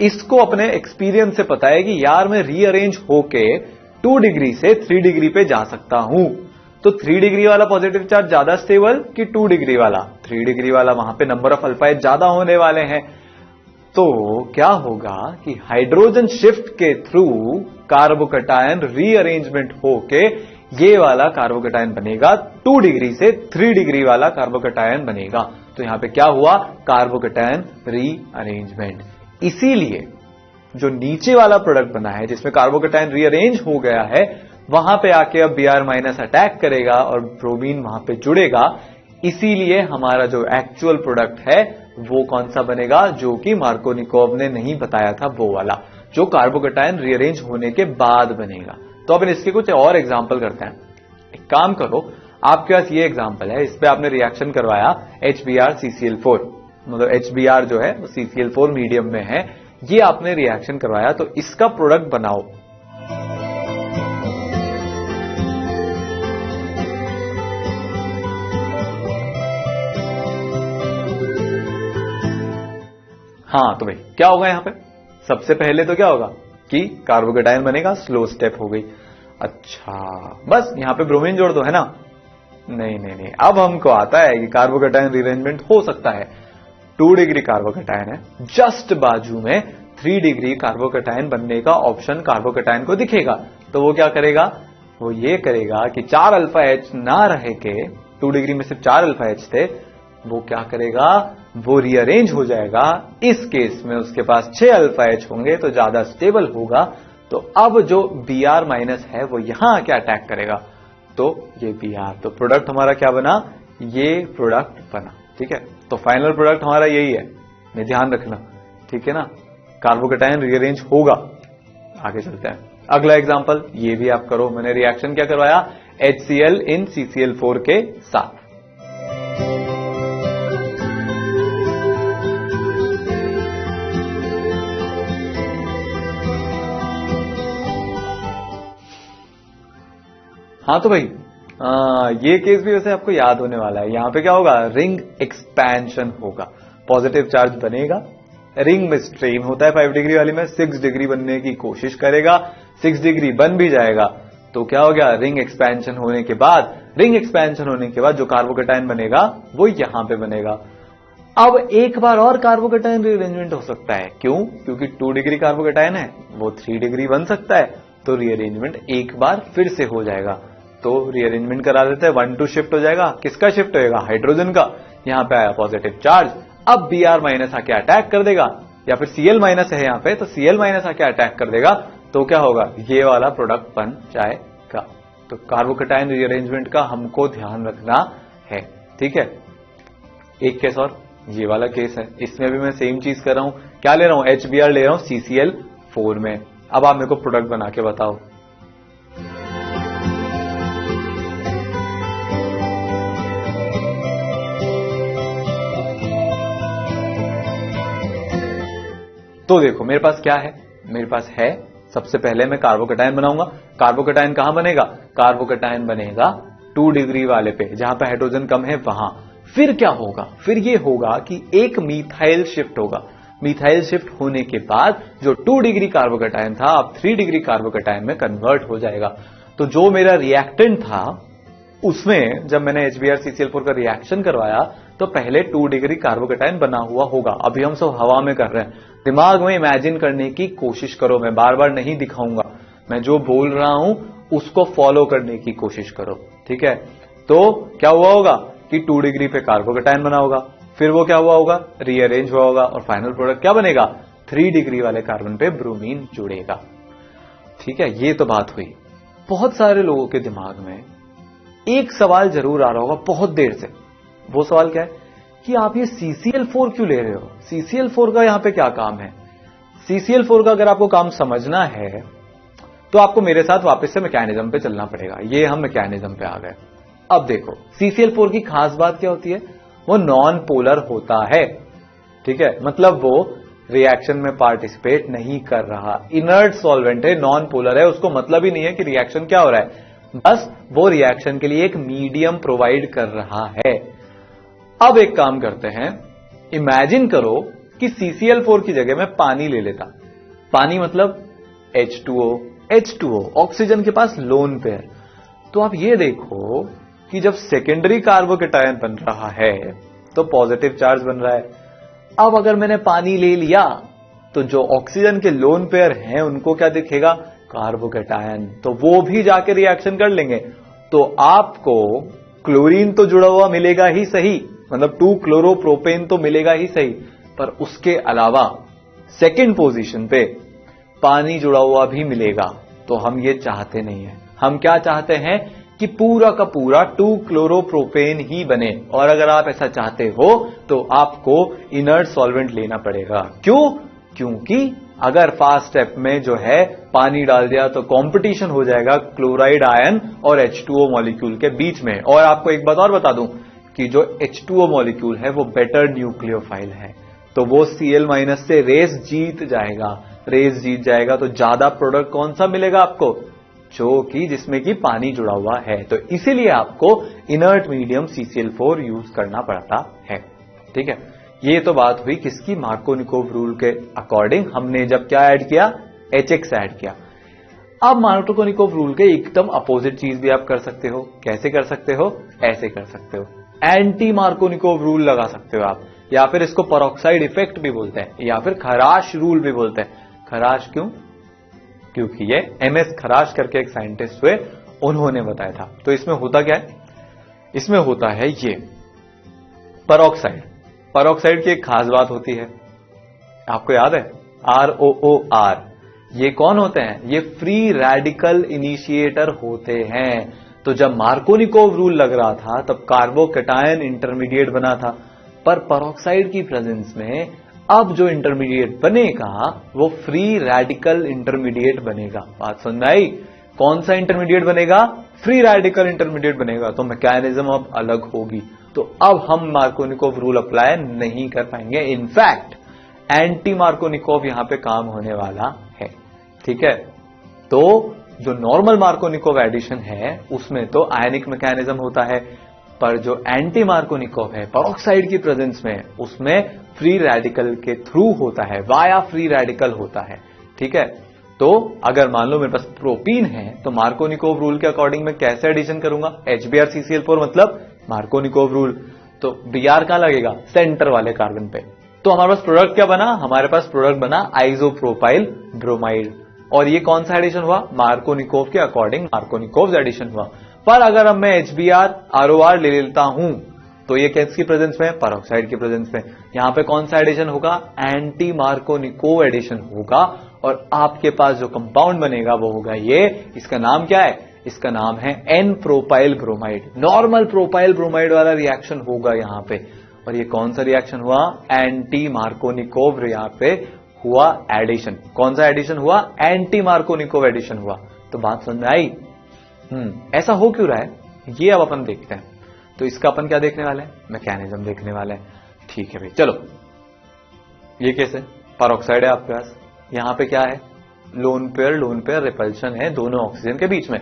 Speaker 1: इसको अपने एक्सपीरियंस से पता है कि यार मैं रीअरेंज होके 2 डिग्री से 3 डिग्री पे जा सकता हूं। तो 3 डिग्री वाला पॉजिटिव चार्ज ज्यादा स्टेबल कि 2 डिग्री वाला? 3 डिग्री वाला, वहां पे नंबर ऑफ अल्फा ज्यादा होने वाले हैं। तो क्या होगा कि हाइड्रोजन शिफ्ट के थ्रू कार्बोकेटायन रीअरेंजमेंट होके ये वाला कार्बोकेटायन बनेगा, 2 डिग्री से 3 डिग्री वाला कार्बोकेटायन बनेगा। तो यहां पे क्या हुआ? Carbocation rearrangement. इसीलिए जो नीचे वाला प्रोडक्ट बना है जिसमें कार्बोकेटायन रीअरेंज हो गया है, वहां पे आके अब Br- अटैक करेगा और ब्रोमीन वहां पे जुड़ेगा। इसीलिए हमारा जो एक्चुअल प्रोडक्ट है वो कौन सा बनेगा, जो कि मार्कोनिकोव ने नहीं बताया था, वो वाला जो कार्बोकेटायन रीअरेंज होने के बाद बनेगा। तो अब इसके कुछ और एग्जाम्पल करते हैं। एक काम करो, आपके पास ये एग्जाम्पल है, इस पे आपने रिएक्शन करवाया HBr CCl4, मतलब HBr जो है वो CCl4 मीडियम में है, ये आपने रिएक्शन करवाया, तो इसका प्रोडक्ट बनाओ। हाँ, तो भाई क्या होगा यहां पे, सबसे पहले तो क्या होगा कि कार्बोकेटायन बनेगा, स्लो स्टेप हो गई। अच्छा, बस यहां पे ब्रोमीन जोड़ दो, है ना? नहीं नहीं नहीं, अब हमको आता है कि कार्बोकेटायन रीअरेंजमेंट हो सकता है। 2 डिग्री कार्बोकेटायन है, जस्ट बाजू में 3 डिग्री कार्बोकेटायन बनने का ऑप्शन कार्बोकेटायन को दिखेगा, तो वो क्या करेगा, वो ये करेगा कि 4 अल्फा H ना रह के, 2 डिग्री में सिर्फ 4 अल्फा H थे, वो क्या करेगा, वो रीअरेंज हो जाएगा। इस केस में उसके पास 6 अल्फा H होंगे, तो ज्यादा स्टेबल होगा। तो अब जो Br माइनस है वो यहां आके अटैक करेगा, तो ये Br, तो प्रोडक्ट हमारा क्या बना, ये प्रोडक्ट बना। ठीक है, तो फाइनल प्रोडक्ट हमारा यही है, मैं ध्यान रखना, ठीक है ना, कार्बोकेटायन रीअरेंज होगा। आगे चलते हैं, अगला एग्जांपल ये भी आप करो। मैंने रिएक्शन क्या करवाया, HCl इन CCl4 के साथ। हाँ तो भाई ये केस भी वैसे आपको याद होने वाला है। यहां पे क्या होगा, रिंग एक्सपेंशन होगा, पॉजिटिव चार्ज बनेगा, रिंग में स्ट्रेन होता है 5 डिग्री वाली में, 6 डिग्री बनने की कोशिश करेगा, 6 डिग्री बन भी जाएगा, तो क्या हो गया, रिंग एक्सपेंशन होने के बाद जो कार्बोकेटायन बनेगा वो यहां पे बनेगा। अब एक बार और कार्बोकेटायन रीअरेंजमेंट हो सकता है, क्यों, क्योंकि 2 डिग्री कार्बोकेटायन है, वो 3 डिग्री बन सकता है, तो रीअरेंजमेंट एक बार फिर से हो जाएगा। तो रीअरेंजमेंट करा देते हैं, 1 2 शिफ्ट हो जाएगा, किसका शिफ्ट होएगा, हाइड्रोजन का। यहां पे आया पॉजिटिव चार्ज, अब Br माइनस आके अटैक कर देगा, या फिर Cl माइनस है यहां पे, तो Cl माइनस आके अटैक कर देगा, तो क्या होगा, ये वाला प्रोडक्ट बन जाएगा। तो कार्बोकेटायन रीअरेंजमेंट का हमको ध्यान रखना है। ठीक है, एक केस और, ये वाला केस है, इसमें भी मैं सेम चीज कर रहा हूं, क्या ले रहा हूं, HBr ले रहा हूं CCl4 में। अब आप मेरे को प्रोडक्ट बना के बताओ। तो देखो मेरे पास क्या है, मेरे पास है, सबसे पहले मैं कार्बोकेटायन बनाऊंगा। कार्बोकेटायन कहां बनेगा, कार्बोकेटायन बनेगा 2 डिग्री वाले पे, जहां पे हाइड्रोजन कम है वहां। फिर क्या होगा, फिर ये होगा कि एक मीथाइल शिफ्ट होगा, मीथाइल शिफ्ट होने के बाद जो 2 डिग्री कार्बोकेटायन था अब 3 डिग्री कार्बोकेटायन में कन्वर्ट हो जाएगा। तो जो मेरा रिएक्टेंट था उसमें जब मैंने HBr CCl4 का रिएक्शन करवाया तो पहले 2 डिग्री कार्बोकेटायन बना हुआ होगा। अभी हम सब हवा में कर रहे हैं, दिमाग में इमेजिन करने की कोशिश करो, मैं बार बार नहीं दिखाऊंगा, मैं जो बोल रहा हूं उसको फॉलो करने की कोशिश करो। ठीक है, तो क्या हुआ होगा कि 2 डिग्री पे कार्बोकेटायन बना होगा, फिर वो क्या हुआ होगा, रीअरेंज हुआ होगा, और फाइनल प्रोडक्ट क्या बनेगा, 3 डिग्री वाले कार्बन पे ब्रोमीन जुड़ेगा। ठीक है, ये तो बात हुई। बहुत सारे लोगों के दिमाग में एक सवाल जरूर आ रहा होगा बहुत देर से, वो सवाल क्या है कि आप ये CCl4 क्यों ले रहे हो, CCl4 का यहां पे क्या काम है। CCl4 का अगर आपको काम समझना है तो आपको मेरे साथ वापस से मैकेनिज्म पे चलना पड़ेगा। ये हम मैकेनिज्म पे आ गए। अब देखो CCl4 की खास बात क्या होती है, वो नॉन पोलर होता है। ठीक है, मतलब वो रिएक्शन में पार्टिसिपेट नहीं कर रहा, इनर्ट सॉल्वेंट है, नॉन पोलर है, उसको मतलब ही नहीं है कि रिएक्शन क्या हो रहा है, बस वो रिएक्शन के लिए एक मीडियम प्रोवाइड कर रहा है। अब एक काम करते हैं, इमेजिन करो कि CCl4 की जगह मैं पानी ले लेता, पानी मतलब H2O, ऑक्सीजन के पास लोन पेयर। तो आप ये देखो कि जब सेकेंडरी कार्बोकेटायन बन रहा है तो पॉजिटिव चार्ज बन रहा है। अब अगर मैंने पानी ले लिया तो जो ऑक्सीजन के लोन पेयर हैं उनको क्या दिखेगा, कार्बोकेटायन, तो वो भी जाके रिएक्शन कर लेंगे। तो आपको क्लोरीन तो जुड़ा हुआ मिलेगा ही सही, मतलब 2 क्लोरोप्रोपेन तो मिलेगा ही सही, पर उसके अलावा सेकंड पोजीशन पे पानी जुड़ा हुआ भी मिलेगा। तो हम ये चाहते नहीं है, हम क्या चाहते हैं कि पूरा का पूरा 2-क्लोरोप्रोपेन ही बने, और अगर आप ऐसा चाहते हो तो आपको इनर्ट सॉल्वेंट लेना पड़ेगा। क्यों? क्योंकि अगर फास्ट स्टेप में जो है पानी डाल दिया तो कंपटीशन हो जाएगा क्लोराइड आयन और H2O मॉलिक्यूल के बीच में। और आपको एक बात और बता दूं कि जो H2O मॉलिक्यूल है वो बेटर न्यूक्लियोफाइल है, तो वो Cl- से रेस जीत जाएगा। रेस जीत जाएगा तो ज्यादा प्रोडक्ट कौन सा मिलेगा आपको? जो कि जिसमें कि पानी जुड़ा हुआ है। तो इसीलिए आपको इनर्ट मीडियम CCl4 यूज करना पड़ता है। ठीक है, ये तो बात हुई किसकी? मार्कोनिकोव रूल के अकॉर्डिंग हमने जब क्या ऐड किया? HX ऐड किया। अब मार्कोनिकोव रूल के एकदम अपोजिट चीज भी आप कर सकते हो। कैसे कर सकते हो? ऐसे कर सकते हो, एंटी मार्कोनिकोव रूल लगा सकते हो आप, या फिर इसको पेरोक्साइड इफेक्ट भी बोलते हैं, या फिर खराश रूल भी बोलते हैं। खराश क्यों? क्योंकि ये MS खराश करके एक साइंटिस्ट हुए, उन्होंने बताया था। तो इसमें होता क्या है? इसमें होता है ये पेरोक्साइड। पेरोक्साइड की एक खास बात होती है, आपको याद है? ROOR। ये कौन होते हैं? ये फ्री रेडिकल इनिशिएटर होते हैं। तो जब मार्कोनिकोव रूल लग रहा था तब कार्बोकैटायन इंटरमीडिएट बना था, पर पेरोक्साइड की प्रेजेंस में अब जो इंटरमीडिएट बनेगा वो फ्री रेडिकल इंटरमीडिएट बनेगा। बात समझ में आई? कौन सा इंटरमीडिएट बनेगा? फ्री रेडिकल इंटरमीडिएट बनेगा। तो मैकेनिज्म अब अलग होगी। तो अब हम मार्कोनिकोव रूल अप्लाई नहीं कर पाएंगे। इनफैक्ट एंटी मार्कोनिकोव यहां पे काम होने वाला है। ठीक है, तो जो नॉर्मल मार्कोनिकोव एडिशन है उसमें तो आयनिक मैकेनिज्म होता है, पर जो एंटी मार्कोनिकोव है पेरोक्साइड की प्रेजेंस में, उसमें फ्री रेडिकल के थ्रू होता है, वाया फ्री रेडिकल होता है। ठीक है, तो अगर मान लो मेरे पास प्रोपीन है तो मार्कोनिकोव रूल के अकॉर्डिंग मैं कैसे एडिशन करूंगा? HBr मतलब मार्कोनिकोव रूल। तो Br कहां लगेगा? सेंटर वाले कार्बन पे। तो हमारे पास प्रोडक्ट क्या बना? हमारे पास प्रोडक्ट बना आइसोप्रोपाइल ब्रोमाइड। और ये कौन सा एडिशन हुआ? मार्कोनिकोव के अकॉर्डिंग मार्कोनिकोव एडिशन हुआ। पर अगर अब मैं HBr ROR ले लेता हूं तो ये किसकी प्रेजेंस में? पेरोक्साइड की प्रेजेंस में। यहां पे कौन सा एडिशन होगा? एंटी मार्कोनिकोव एडिशन होगा, और आपके पास जो कंपाउंड बनेगा वो होगा ये। इसका नाम क्या है? इसका नाम है N propyl bromide. Normal propyl bromide वाला रिएक्शन होगा यहां पे। और ये कौन सा रिएक्शन हुआ? एंटी मार्कोनिकोव यहां पे हुआ एडिशन। कौन सा एडिशन हुआ? एंटी मार्कोनिकोव एडिशन हुआ। तो बात समझ में आई? ऐसा हो क्यों रहा है ये अब अपन देखते हैं। तो इसका अपन क्या देखने वाले हैं? मैकेनिज्म देखने वाले हैं। ठीक है भाई, चलो। ये कैसे? पेरोक्साइड है आपके पास, यहां पे क्या है? लोन पेयर रिपल्शन है दोनों ऑक्सीजन के बीच में।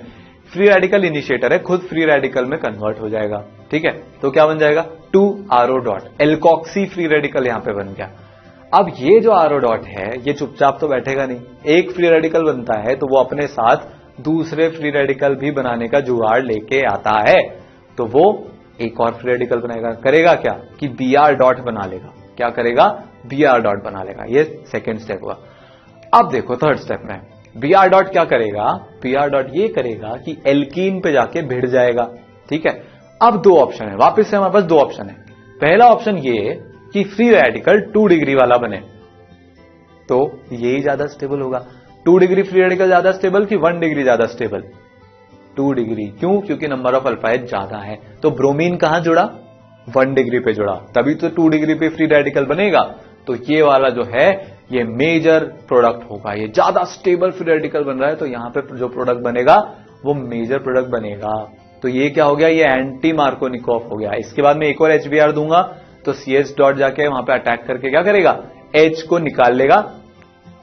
Speaker 1: फ्री रेडिकल इनिशिएटर है, खुद फ्री रेडिकल में कन्वर्ट हो जाएगा। ठीक है, तो क्या बन जाएगा? 2RO dot alkoxy free radical यहां पे बन गया। अब ये जो RO डॉट है ये चुपचाप तो बैठेगा नहीं। एक फ्री रेडिकल बनता है तो वो अपने साथ दूसरे फ्री रेडिकल भी बनाने का जुगाड़ लेके आता है। तो वो एक और फ्री रेडिकल बनाएगा। करेगा क्या? कि Br डॉट बना लेगा। क्या करेगा? Br डॉट बना लेगा। ये सेकेंड स्टेप हुआ। अब देखो थर्ड स्टेप में Br डॉट क्या करेगा? Br डॉट ये करेगा कि एल्कीन पे जाके भिड़ जाएगा। ठीक है, अब दो ऑप्शन है, वापस से हमारे पास दो ऑप्शन है। पहला ऑप्शन ये कि फ्री रेडिकल 2 डिग्री वाला बने, तो यही ज्यादा स्टेबल होगा। 2 डिग्री फ्री रेडिकल ज्यादा स्टेबल कि 1 डिग्री ज्यादा स्टेबल? 2 डिग्री। क्यों? क्योंकि नंबर ऑफ अल्फाइड ज्यादा है। तो ब्रोमीन कहां जुड़ा? 1 डिग्री पे जुड़ा, तभी तो 2 डिग्री पे फ्री रेडिकल बनेगा। तो ये वाला जो है ये मेजर प्रोडक्ट होगा। ये ज्यादा स्टेबल फ्री रेडिकल बन रहा है, तो यहां पे जो प्रोडक्ट बनेगा वो मेजर प्रोडक्ट बनेगा। तो ये क्या हो गया? ये एंटी मार्कोनिकोव हो गया। इसके बाद में एक और HBr दूंगा तो CH डॉट जाके वहां पे अटैक करके क्या करेगा? H को निकाल लेगा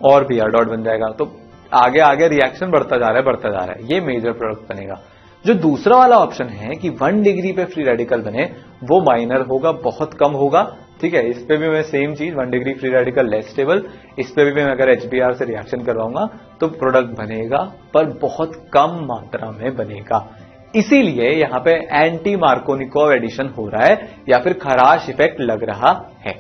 Speaker 1: और Br डॉट बन जाएगा। तो आगे आगे रिएक्शन बढ़ता जा रहा है। ये मेजर प्रोडक्ट बनेगा। जो दूसरा वाला ऑप्शन है कि 1 डिग्री पे फ्री रेडिकल बने, वो माइनर होगा, बहुत कम होगा। ठीक है, इस पे भी मैं सेम चीज 1 degree free radical less stable, इस पे भी मैं अगर HBr से रिएक्शन करवाऊंगा तो प्रोडक्ट बनेगा, पर बहुत कम मात्रा में बनेगा। इसीलिए यहां पे एंटी मार्कोनिकोव एडिशन हो रहा है या फिर खराश इफेक्ट लग रहा है।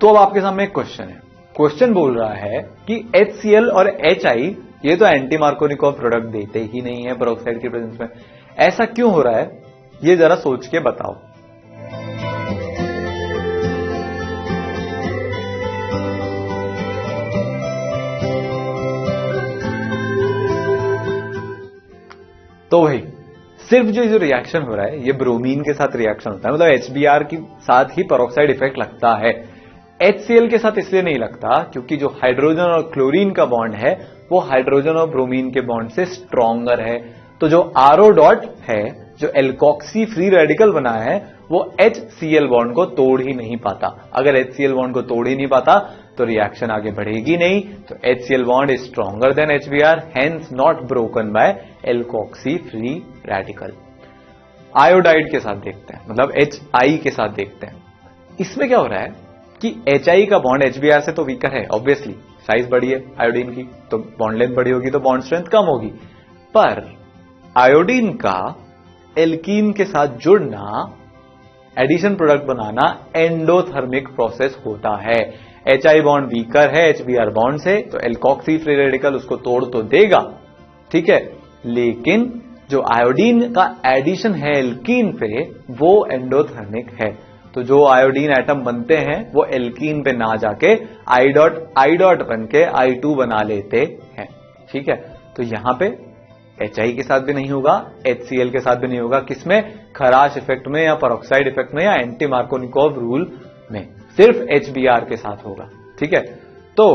Speaker 1: तो अब आपके सामने एक क्वेश्चन है। क्वेश्चन बोल रहा है कि HCl और HI ये तो एंटी मार्कोनिकोव प्रोडक्ट देते ही नहीं है पेरोक्साइड की प्रेजेंस में। ऐसा क्यों हो रहा है ये जरा सोच के बताओ। तो भाई सिर्फ जो रिएक्शन हो रहा है ये ब्रोमीन के साथ रिएक्शन होता है, मतलब HBr के साथ ही पेरोक्साइड इफेक्ट लगता है। HCl के साथ इसलिए नहीं लगता क्योंकि जो हाइड्रोजन और क्लोरीन का बॉन्ड है वो हाइड्रोजन और ब्रोमीन के बॉन्ड से स्ट्रॉन्गर है। तो जो RO डॉट है, जो एल्कोक्सी फ्री रेडिकल बना है, वो HCl बॉन्ड को तोड़ ही नहीं पाता। अगर HCl बॉन्ड को तोड़ ही नहीं पाता तो रिएक्शन आगे बढ़ेगी नहीं। तो HCl bond is stronger than HBr, hence not broken by alkoxy free radical. Iodide के साथ देखते हैं, मतलब HI के साथ देखते हैं। इसमें क्या हो रहा है कि HI का बॉन्ड HBr से तो वीकर है, ऑब्वियसली साइज बड़ी है आयोडीन की, तो बॉन्ड लेंथ बड़ी होगी तो बॉन्ड स्ट्रेंथ कम होगी। पर आयोडीन का एल्कीन के साथ जुड़ना, एडिशन प्रोडक्ट बनाना एंडोथर्मिक प्रोसेस होता है। HI बॉन्ड वीकर है HBr बॉन्ड से, तो एल्कोक्सी फ्री रेडिकल उसको तोड़ तो देगा, ठीक है, लेकिन जो आयोडीन का एडिशन है एल्कीन पे वो एंडोथर्मिक है। तो जो आयोडीन एटम बनते हैं वो एल्कीन पे ना जाके आई डॉट बन के I2 बना लेते हैं, ठीक है। तो यहां पे HI के साथ भी नहीं होगा, HCl के साथ भी नहीं होगा, किसमें, खराश इफेक्ट में या पेरोक्साइड इफेक्ट में या एंटी मार्कोनिकोव रूल में, सिर्फ HBr के साथ होगा, ठीक है। तो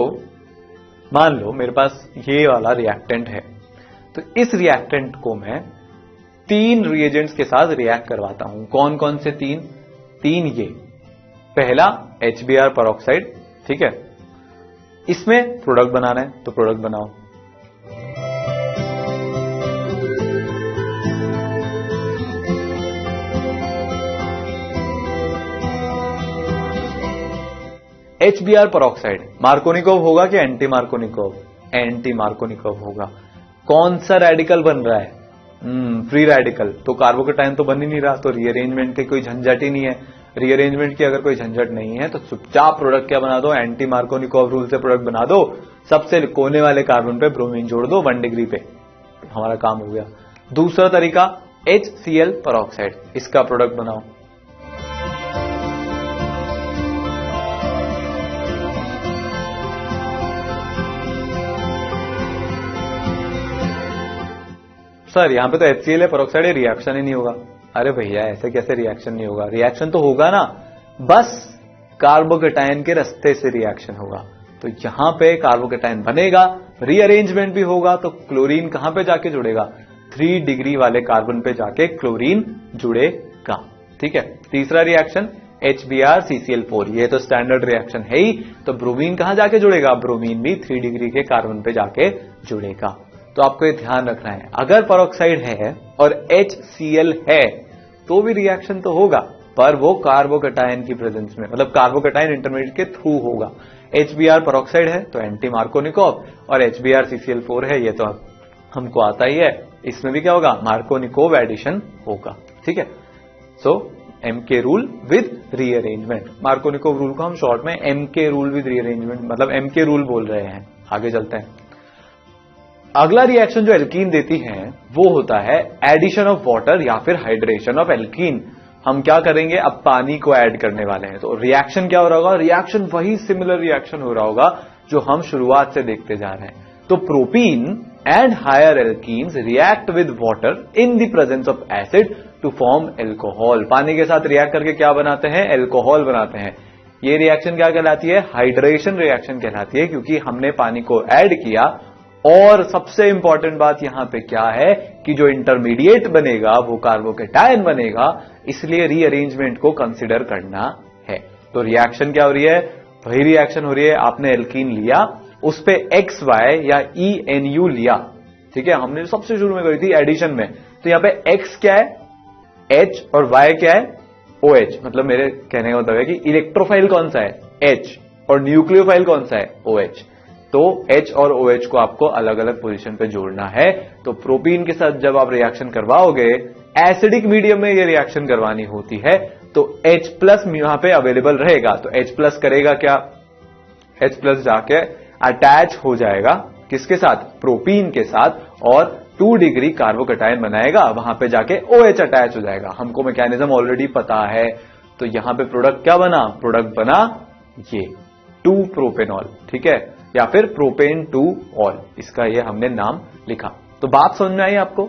Speaker 1: मान लो मेरे पास ये वाला रिएक्टेंट है, तो इस रिएक्टेंट को मैं 3 रिएजेंट्स के साथ रिएक्ट करवाता हूं। कौन कौन से 3 ये, पहला HBr पेरोक्साइड, ठीक है, इसमें प्रोडक्ट बनाना है तो प्रोडक्ट बनाओ। HBr पेरोक्साइड मार्कोनिकोव होगा कि एंटी मार्कोनिकोव? एंटी मार्कोनिकोव होगा। कौन सा रेडिकल बन रहा है? Free radical. तो कार्बोकेटाइन तो बन ही नहीं रहा, तो रीअरेंजमेंट की कोई झंझट ही नहीं है। रीअरेंजमेंट की अगर कोई झंझट नहीं है तो चुपचाप प्रोडक्ट क्या बना दो, एंटी मार्कोनिकोव रूल से प्रोडक्ट बना दो, सबसे कोने वाले कार्बन पे ब्रोमीन जोड़ दो 1 डिग्री पे, हमारा काम हो गया। दूसरा तरीका HCl पेरोक्साइड, इसका प्रोडक्ट बनाओ। सर यहां पे तो HCl है, पेरोक्साइड है, रिएक्शन ही नहीं होगा। अरे भैया ऐसे कैसे रिएक्शन नहीं होगा? रिएक्शन तो होगा ना, बस कार्बोकेटाइन के रास्ते से रिएक्शन होगा। तो यहां पे कार्बोकेटाइन बनेगा, रीअरेंजमेंट भी होगा, तो क्लोरीन कहां पे जाके जुड़ेगा? 3 डिग्री वाले कार्बन पे जाके क्लोरीन जुड़ेगा, ठीक है। तीसरा रिएक्शन HBr-CCl4, ये तो स्टैंडर्ड रिएक्शन है ही, तो ब्रोमीन कहां जाके जुड़ेगा? ब्रोमीन भी 3 डिग्री के कार्बन पे जाके जुड़ेगा। तो आपको ये ध्यान रखना है, अगर पेरोक्साइड है और HCl है तो भी रिएक्शन तो होगा, पर वो कार्बोकेटाइन की प्रेजेंस में, मतलब कार्बोकेटाइन इंटरमीडिएट के थ्रू होगा। HBr पेरोक्साइड है तो एंटी मार्कोनिकोव, और HBr-CCl4 है, ये तो हमको आता ही है, इसमें भी क्या होगा? मार्कोनिकोव एडिशन होगा, ठीक है। सो MK rule with rearrangement, Markovnikov rule को हम शॉर्ट में MK रूल विद रीअरेंजमेंट, मतलब MK रूल बोल रहे हैं। आगे चलते हैं। अगला रिएक्शन जो एल्कीन देती है वो होता है एडिशन ऑफ वाटर या फिर हाइड्रेशन ऑफ एल्कीन। हम क्या करेंगे, अब पानी को ऐड करने वाले हैं, तो रिएक्शन क्या हो रहा होगा? रिएक्शन वही सिमिलर रिएक्शन हो रहा होगा जो हम शुरुआत से देखते जा रहे हैं। तो propene and higher alkenes react with water in the presence of acid to form alcohol. पानी के साथ रिएक्ट करके क्या बनाते हैं? एल्कोहल बनाते हैं। ये रिएक्शन क्या कहलाती है? हाइड्रेशन रिएक्शन कहलाती है, क्योंकि हमने पानी को ऐड किया। और सबसे इंपॉर्टेंट बात यहां पे क्या है कि जो इंटरमीडिएट बनेगा वो कार्बोकेटाइन बनेगा, इसलिए रीअरेंजमेंट को कंसीडर करना है। तो रिएक्शन क्या हो रही है? वही रिएक्शन हो रही है, आपने एल्कीन लिया, उस पे XY या ENU लिया, ठीक है। हमने सबसे शुरू में करी थी एडिशन में, तो यहां पे X क्या है? H, और Y क्या है? OH। मतलब मेरे कहने का मतलब है कि इलेक्ट्रोफाइल कौन सा है? H, और न्यूक्लियोफाइल कौन सा है? OH। तो H और OH को आपको अलग अलग पोजीशन पे जोड़ना है। तो प्रोपीन के साथ जब आप रिएक्शन करवाओगे, एसिडिक मीडियम में ये रिएक्शन करवानी होती है, तो H+ यहां पे अवेलेबल रहेगा। तो H+ करेगा क्या? H+ जाके अटैच हो जाएगा किसके साथ? प्रोपीन के साथ, और 2 डिग्री कार्बोकेटाइन बनाएगा, वहां पे जाके OH अटैच हो जाएगा। हमको मैकेनिज्म ऑलरेडी पता है। तो यहां पे प्रोडक्ट क्या बना? प्रोडक्ट बना ये 2-प्रोपेनॉल, ठीक है, या फिर प्रोपेन 2-ऑल, इसका ये हमने नाम लिखा। तो बात समझ में आई आपको?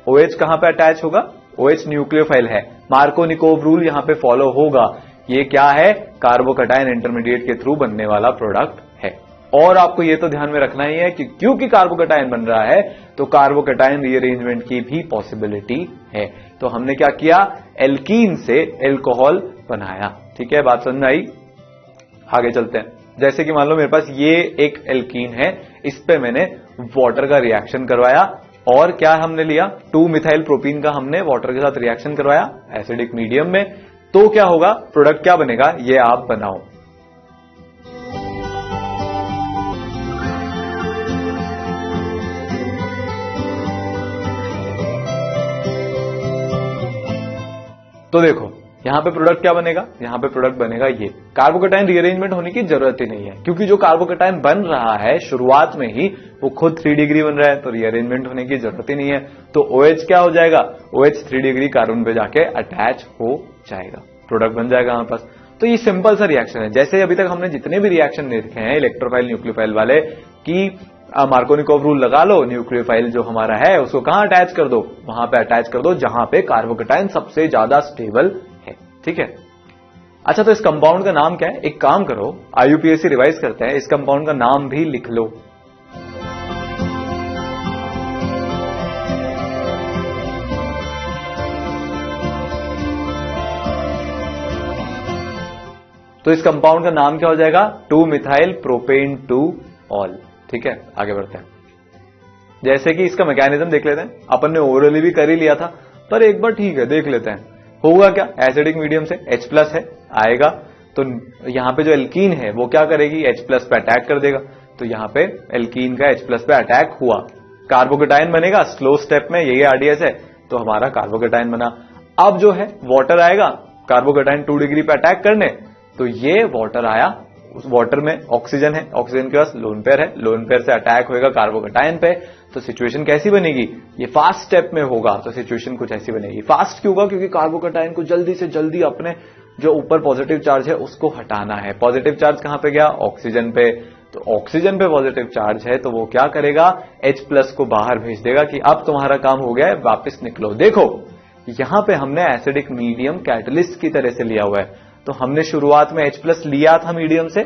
Speaker 1: OH कहां पे अटैच होगा? OH न्यूक्लियोफाइल है, मार्कोनिकोव रूल यहां पे फॉलो होगा। ये क्या है? कार्बोकैटायन इंटरमीडिएट के थ्रू बनने वाला प्रोडक्ट है। और आपको ये तो ध्यान में रखना ही है कि क्योंकि कार्बोकैटायन बन रहा है तो कार्बोकैटायन रीअरेंजमेंट की भी पॉसिबिलिटी है। तो हमने क्या किया? एल्कीन से एल्कोहल बनाया। ठीक है, बात समझ में आई? आगे चलते हैं। जैसे कि मान लो मेरे पास ये एक एल्कीन है, इस पे मैंने वाटर का रिएक्शन करवाया और क्या हमने लिया? 2 मिथाइल प्रोपीन का हमने वाटर के साथ रिएक्शन करवाया एसिडिक मीडियम में। तो क्या होगा? प्रोडक्ट क्या बनेगा? ये आप बनाओ। तो देखो यहां पे प्रोडक्ट क्या बनेगा? यहां पे प्रोडक्ट बनेगा ये। कार्बोकैटायन रीअरेंजमेंट होने की जरूरत ही नहीं है, क्योंकि जो कार्बोकैटायन बन रहा है शुरुआत में ही वो खुद 3 डिग्री बन रहा है, तो रीअरेंजमेंट होने की जरूरत ही नहीं है। तो OH क्या हो जाएगा? OH 3 डिग्री कार्बन पे जाके अटैच हो जाएगा, प्रोडक्ट बन जाएगा हमारे पास। तो ये सिंपल सा रिएक्शन है। जैसे अभी तक हमने जितने भी रिएक्शन देखे हैं इलेक्ट्रोफाइल न्यूक्लियोफाइल वाले, कि मार्कोनिकोव रूल लगा लो, न्यूक्लियोफाइल जो हमारा है उसको कहां अटैच कर दो? वहां पे अटैच कर दो जहां पे कार्बोकैटायन सबसे ज्यादा स्टेबल है। ठीक है, अच्छा तो इस कंपाउंड का नाम क्या है? एक काम करो, IUPAC रिवाइज करते हैं, इस कंपाउंड का नाम भी लिख लो। तो इस कंपाउंड का नाम क्या हो जाएगा? 2 मिथाइल प्रोपेन 2 ऑल। ठीक है, आगे बढ़ते हैं। जैसे कि इसका मैकेनिज्म देख लेते हैं। अपन ने ओरली भी कर ही लिया था, पर एक बार ठीक है देख लेते हैं। होगा क्या? एसिडिक मीडियम से H+ है, आएगा तो यहां पे जो एल्कीन है वो क्या करेगी? H+ पे अटैक कर देगा। तो यहां पे एल्कीन का H+ पे अटैक हुआ, कार्बोकैटायन बनेगा स्लो स्टेप में, यही RDS है, तो हमारा कार्बोकैटायन बना। अब जो है वाटर आएगा कार्बोकैटायन 2 डिग्री पे अटैक करने, तो ये वाटर आया, उस वाटर में ऑक्सीजन है, ऑक्सीजन के पास लोन पेयर है, लोन पेयर से अटैक होएगा कार्बोकैटायन पे। तो सिचुएशन कैसी बनेगी? ये फास्ट स्टेप में होगा, तो सिचुएशन कुछ ऐसी बनेगी। फास्ट क्यों होगा? क्योंकि कार्बोकैटायन को जल्दी से जल्दी अपने जो ऊपर पॉजिटिव चार्ज है उसको हटाना है। पॉजिटिव चार्ज कहां पे गया? ऑक्सीजन पे। तो ऑक्सीजन पे पॉजिटिव चार्ज है तो वो क्या करेगा? H+ को बाहर भेज देगा कि अब तुम्हारा काम हो गया है, वापस निकलो। देखो यहां पे हमने एसिडिक मीडियम कैटलिस्ट की तरह से लिया हुआ है, तो हमने शुरुआत में H+ लिया था मीडियम से,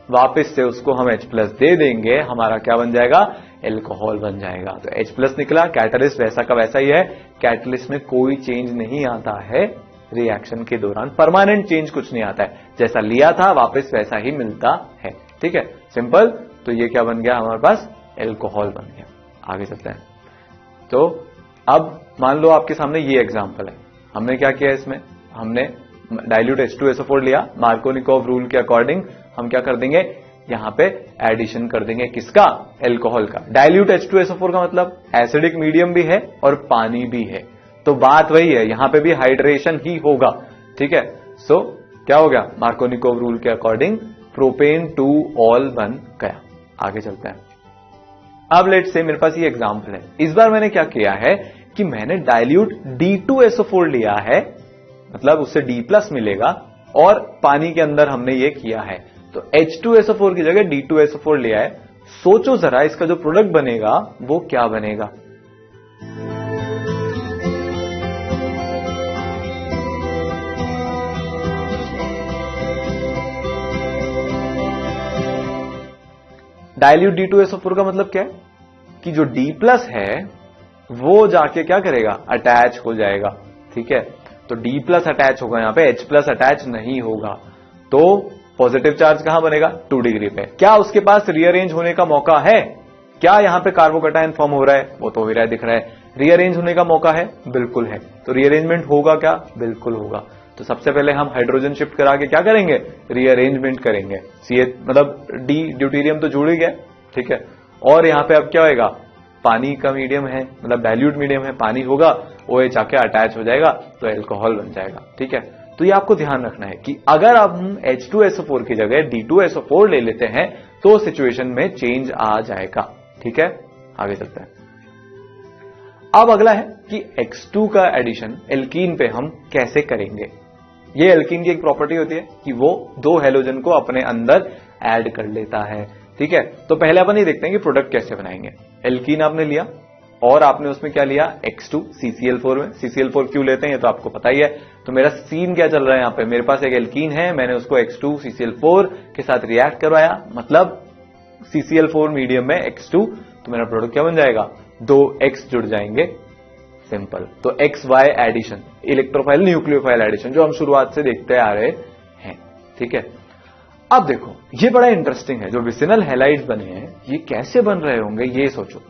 Speaker 1: वापस से उसको हम H+ दे देंगे, हमारा क्या बन जाएगा? एल्कोहल बन जाएगा। तो H+ निकला, कैटलिस्ट वैसा का वैसा ही है। कैटलिस्ट में कोई चेंज नहीं आता है रिएक्शन के दौरान, परमानेंट चेंज कुछ नहीं आता है, जैसा लिया था वापस वैसा ही मिलता है। ठीक है, सिंपल। तो ये क्या बन गया हमारे पास? एल्कोहल बन गया। आगे चलते हैं। तो अब मान लो आपके सामने ये एग्जांपल है, हमने क्या किया इसमें? हमने डाइल्यूट H2SO4 लिया, मार्कोनिकोव रूल के अकॉर्डिंग हम क्या कर देंगे? यहां पे एडिशन कर देंगे, किसका? एल्कोहल का। डाइल्यूट H2SO4 का मतलब एसिडिक मीडियम भी है और पानी भी है, तो बात वही है, यहां पे भी हाइड्रेशन ही होगा। ठीक है, सो क्या हो गया? मार्कोनिकोव रूल के अकॉर्डिंग प्रोपेन 2 ऑल बन गया। आगे चलते हैं। अब लेट्स से मेरे पास ये एग्जांपल है। इस बार मैंने क्या किया है कि मैंने डाइल्यूट D2SO4 लिया है, मतलब उससे D+ मिलेगा, और पानी के अंदर हमने ये किया है, तो H2SO4 की जगह D2SO4 लिया है। सोचो जरा इसका जो प्रोडक्ट बनेगा वो क्या बनेगा? डाइल्यूट D2SO4 का मतलब क्या है? कि जो D+ है वो जाके क्या करेगा? अटैच हो जाएगा। ठीक है, तो D+ अटैच होगा, यहां पे H+ अटैच नहीं होगा, तो पॉजिटिव चार्ज कहां बनेगा? 2 डिग्री पे। क्या उसके पास रीअरेंज होने का मौका है? क्या यहां पे कार्बोकैटायन फॉर्म हो रहा है? वो तो हो रहा है, दिख रहा है। रीअरेंज होने का मौका है? बिल्कुल है। तो रीअरेंजमेंट होगा क्या? बिल्कुल होगा। तो सबसे पहले हम हाइड्रोजन शिफ्ट करा के क्या करेंगे? रीअरेंजमेंट करेंगे। मतलब डी ड्यूटेरियम तो जुड़ ही गया। ठीक है, और यहां पे अब क्या होगा? पानी का मीडियम है, मतलब डाइल्यूट मीडियम है, पानी होगा, OH आके अटैच हो जाएगा, तो एल्कोहल बन जाएगा। ठीक है, तो ये आपको ध्यान रखना है कि अगर आप हम H2SO4 की जगह D2SO4 ले लेते हैं तो सिचुएशन में चेंज आ जाएगा। ठीक है, आगे चलते हैं। अब अगला है कि X2 का एडिशन एल्कीन पे हम कैसे करेंगे। ये एल्कीन की एक प्रॉपर्टी होती है कि वो 2 हेलोजन को अपने अंदर ऐड कर लेता है। ठीक है, तो पहले अपन ये देखते हैं कि प्रोडक्ट कैसे बनाएंगे। एल्कीन आपने लिया, और आपने उसमें क्या लिया X2 CCl4 में। CCl4 क्यों लेते हैं ये तो आपको पता ही है। तो मेरा सीन क्या चल रहा है यहां पे, मेरे पास एक एल्कीन है, मैंने उसको X2 CCl4 के साथ रिएक्ट करवाया, मतलब CCl4 मीडियम में X2, तो मेरा प्रोडक्ट क्या बन जाएगा, 2X जुड़ जाएंगे, सिंपल। तो XY addition, electrophile nucleophile addition, जो हम शुरुआत से देखते आ रहे हैं, ठीक है। अब देखो ये बड़ा इंटरेस्टिंग है, जो विसिनल हैलाइड्स बने हैं ये कैसे बन रहे होंगे ये सोचो।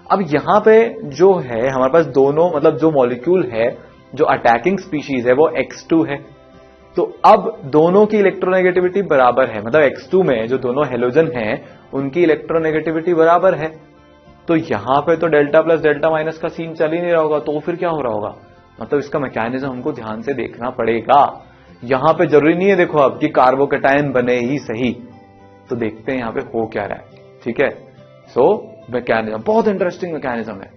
Speaker 1: अब यहां पे जो है हमारे पास दोनों, मतलब जो मॉलिक्यूल है, जो अटैकिंग स्पीशीज है वो X2 है, तो अब दोनों की इलेक्ट्रोनेगेटिविटी बराबर है, मतलब X2 में जो दोनों हेलोजन हैं उनकी इलेक्ट्रोनेगेटिविटी बराबर है। तो यहां पे तो डेल्टा प्लस डेल्टा माइनस का सीन चल ही नहीं रहा होगा, तो फिर क्या हो रहा होगा, मतलब इसका मैकेनिज्म हमको ध्यान से देखना पड़ेगा। यहां पे जरूरी नहीं है देखो अब कि कार्बोकैटायन बने ही सही, तो देखते हैं यहां पे हो क्या रहा है, ठीक है। सो मैकेनिज्म बहुत इंटरेस्टिंग मैकेनिज्म है।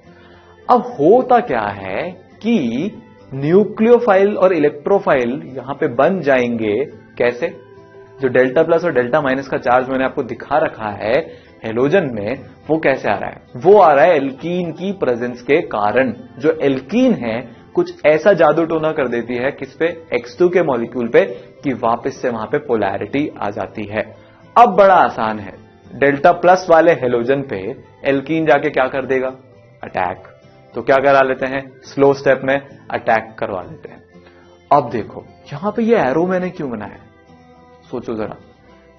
Speaker 1: अब होता क्या है कि न्यूक्लियोफाइल और इलेक्ट्रोफाइल यहां पे बन जाएंगे कैसे, जो डेल्टा प्लस और डेल्टा माइनस का चार्ज मैंने आपको दिखा रखा है हेलोजन में, वो कैसे आ रहा है, वो आ रहा है एल्कीन की प्रेजेंस के कारण। जो एल्कीन है कुछ ऐसा जादू टोना कर देती है किस पे, X2 के मॉलिक्यूल पे, कि वापस से वहां पे पोलैरिटी आ जाती है। अब बड़ा आसान है, डेल्टा प्लस वाले हेलोजन पे एल्कीन जाके क्या कर देगा, अटैक। तो क्या करा लेते हैं, स्लो स्टेप में अटैक करवा लेते हैं। अब देखो यहां पे ये एरो मैंने क्यों बनाया, सोचो जरा।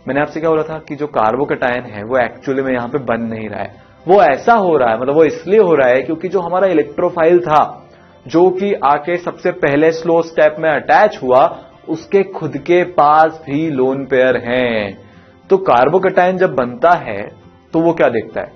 Speaker 1: मैंने आपसे क्या बोला था कि जो कार्बोकैटायन है वो एक्चुअली में यहां पे बन नहीं रहा है, वो ऐसा हो रहा है, मतलब वो इसलिए हो रहा है क्योंकि जो हमारा इलेक्ट्रोफाइल था जो कि आके सबसे पहले स्लो स्टेप में अटैच हुआ, उसके खुद के पास भी लोन पेयर हैं। तो कार्बोकैटायन जब बनता है तो वो क्या देखता है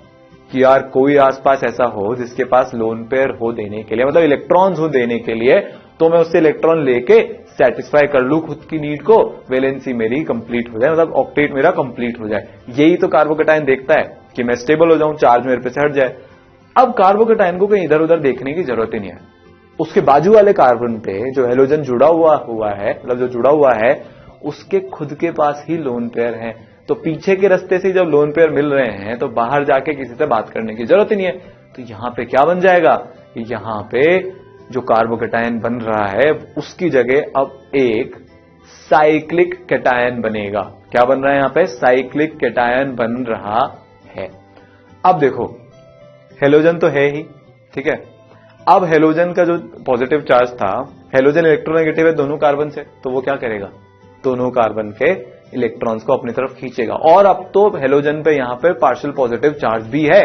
Speaker 1: कि यार कोई आसपास ऐसा हो जिसके पास लोन पेयर हो देने के लिए, मतलब इलेक्ट्रॉन्स हो देने के लिए, तो मैं उससे इलेक्ट्रॉन लेके सेटिस्फाई कर लूं खुद की नीड को, वैलेंसी मेरी कंप्लीट हो जाए, मतलब ऑक्टेट मेरा कंप्लीट हो जाए। यही तो कार्बोकैटायन देखता है कि मैं स्टेबल हो जाऊं, चार्ज मेरे पे से हट जाए। अब कार्बोकैटायन को कहीं इधर उधर देखने की जरूरत ही नहीं है, उसके बाजू वाले कार्बन पे जो हेलोजन जुड़ा हुआ है, मतलब जो जुड़ा हुआ है, उसके खुद के पास ही लोन पेयर है। तो पीछे के रास्ते से जब लोन पेयर मिल रहे हैं तो बाहर जाके किसी से बात करने की जरूरत ही नहीं है। तो यहां पे क्या बन जाएगा, यहां पे जो कार्बोकैटायन बन रहा है उसकी जगह अब एक साइक्लिक कैटायन बनेगा। क्या बन रहा है यहां पे, साइक्लिक कैटायन बन रहा है। अब देखो हेलोजन तो है ही, ठीक है। अब हेलोजन का जो पॉजिटिव चार्ज था, हेलोजन इलेक्ट्रोनेगेटिव है दोनों कार्बन से, तो वो क्या करेगा, दोनों कार्बन के इलेक्ट्रॉन्स को अपनी तरफ खींचेगा। और अब तो हेलोजन पे यहां पे पार्शियल पॉजिटिव चार्ज भी है,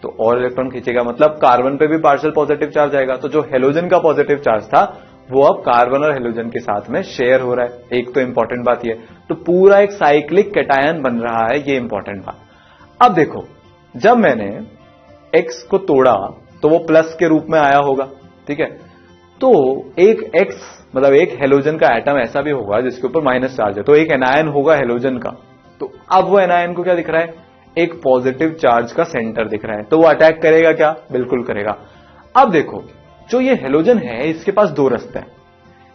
Speaker 1: तो और इलेक्ट्रॉन खींचेगा, मतलब कार्बन पे भी पार्शियल पॉजिटिव चार्ज आएगा। तो जो हेलोजन का पॉजिटिव चार्ज था वो अब कार्बन और हेलोजन के साथ में शेयर हो रहा है। एक तो इंपॉर्टेंट बात ये, तो पूरा एक साइक्लिक कैटायन बन रहा है, ये इंपॉर्टेंट बात। अब देखो जब मैंने X को तोड़ा तो वो प्लस के रूप में आया होगा, ठीक है। तो एक X मतलब एक हेलोजन का एटम ऐसा भी होगा जिसके ऊपर माइनस चार्ज है, तो एक एनायन होगा हेलोजन का। तो अब वो एनायन को क्या दिख रहा है, एक पॉजिटिव चार्ज का सेंटर दिख रहा है, तो वो अटैक करेगा क्या, बिल्कुल करेगा। अब देखो जो ये हेलोजन है इसके पास दो रास्ते हैं,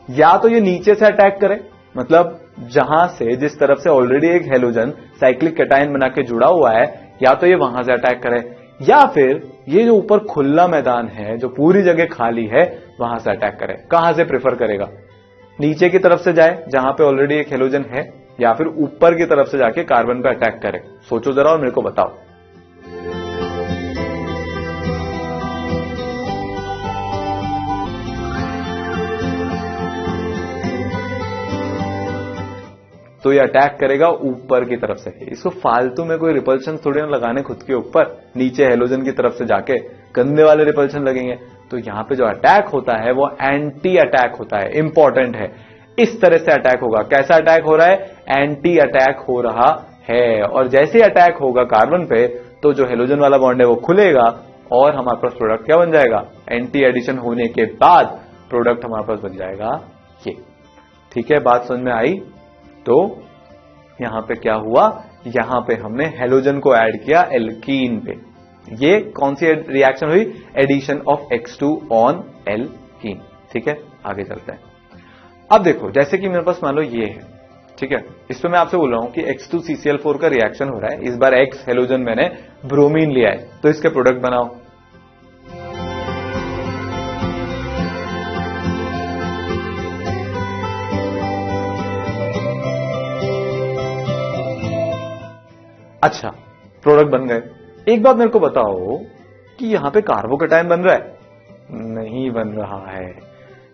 Speaker 1: या तो ये नीचे से अटैक करे, मतलब जहां से जिस तरफ से ऑलरेडी एक हेलोजन साइक्लिक कैटायन बना के जुड़ा हुआ है, या तो ये वहां से अटैक करे, या फिर ये जो ऊपर खुला मैदान है जो पूरी जगह खाली है वहां से अटैक करे। कहां से प्रेफर करेगा, नीचे की तरफ से जाए जहां पे ऑलरेडी एक हेलोजन है, या फिर ऊपर की तरफ से जाके कार्बन पे अटैक करे। सोचो जरा और मेरे को बताओ। तो ये अटैक करेगा ऊपर की तरफ से। इसको फालतू में कोई रिपल्शन थोड़ी ना लगाने खुद के ऊपर, नीचे हेलोजन की तरफ से जाके गंदे वाले रिपल्शन लगेंगे। तो यहां पे जो अटैक होता है वो एंटी अटैक होता है, इंपॉर्टेंट है। इस तरह से अटैक होगा। कैसा अटैक हो रहा है, एंटी अटैक हो रहा है। और जैसे अटैक होगा कार्बन पे तो जो हेलोजन वाला बॉन्ड है वो खुलेगा और हमारे पास प्रोडक्ट क्या बन जाएगा, एंटी एडिशन होने के बाद प्रोडक्ट हमारे पास बन जाएगा ये। ठीक है, बात समझ में आई। तो यहां पे क्या हुआ, यहां पे हमने हेलोजन को ऐड किया एल्कीन पे। ये कौन सी रिएक्शन हुई, addition of X2 on alkene. ठीक है, आगे चलते हैं। अब देखो जैसे कि मेरे पास मान लो ये है, ठीक है, इस पे मैं आपसे बोल रहा हूं कि X2CCl4 का रिएक्शन हो रहा है। इस बार X हेलोजन मैंने ब्रोमीन लिया है, तो इसके प्रोडक्ट बनाओ। अच्छा, प्रोडक्ट बन गए। एक बात मेरे को बताओ कि यहां पे कार्बोकेटायन बन रहा है? नहीं बन रहा है।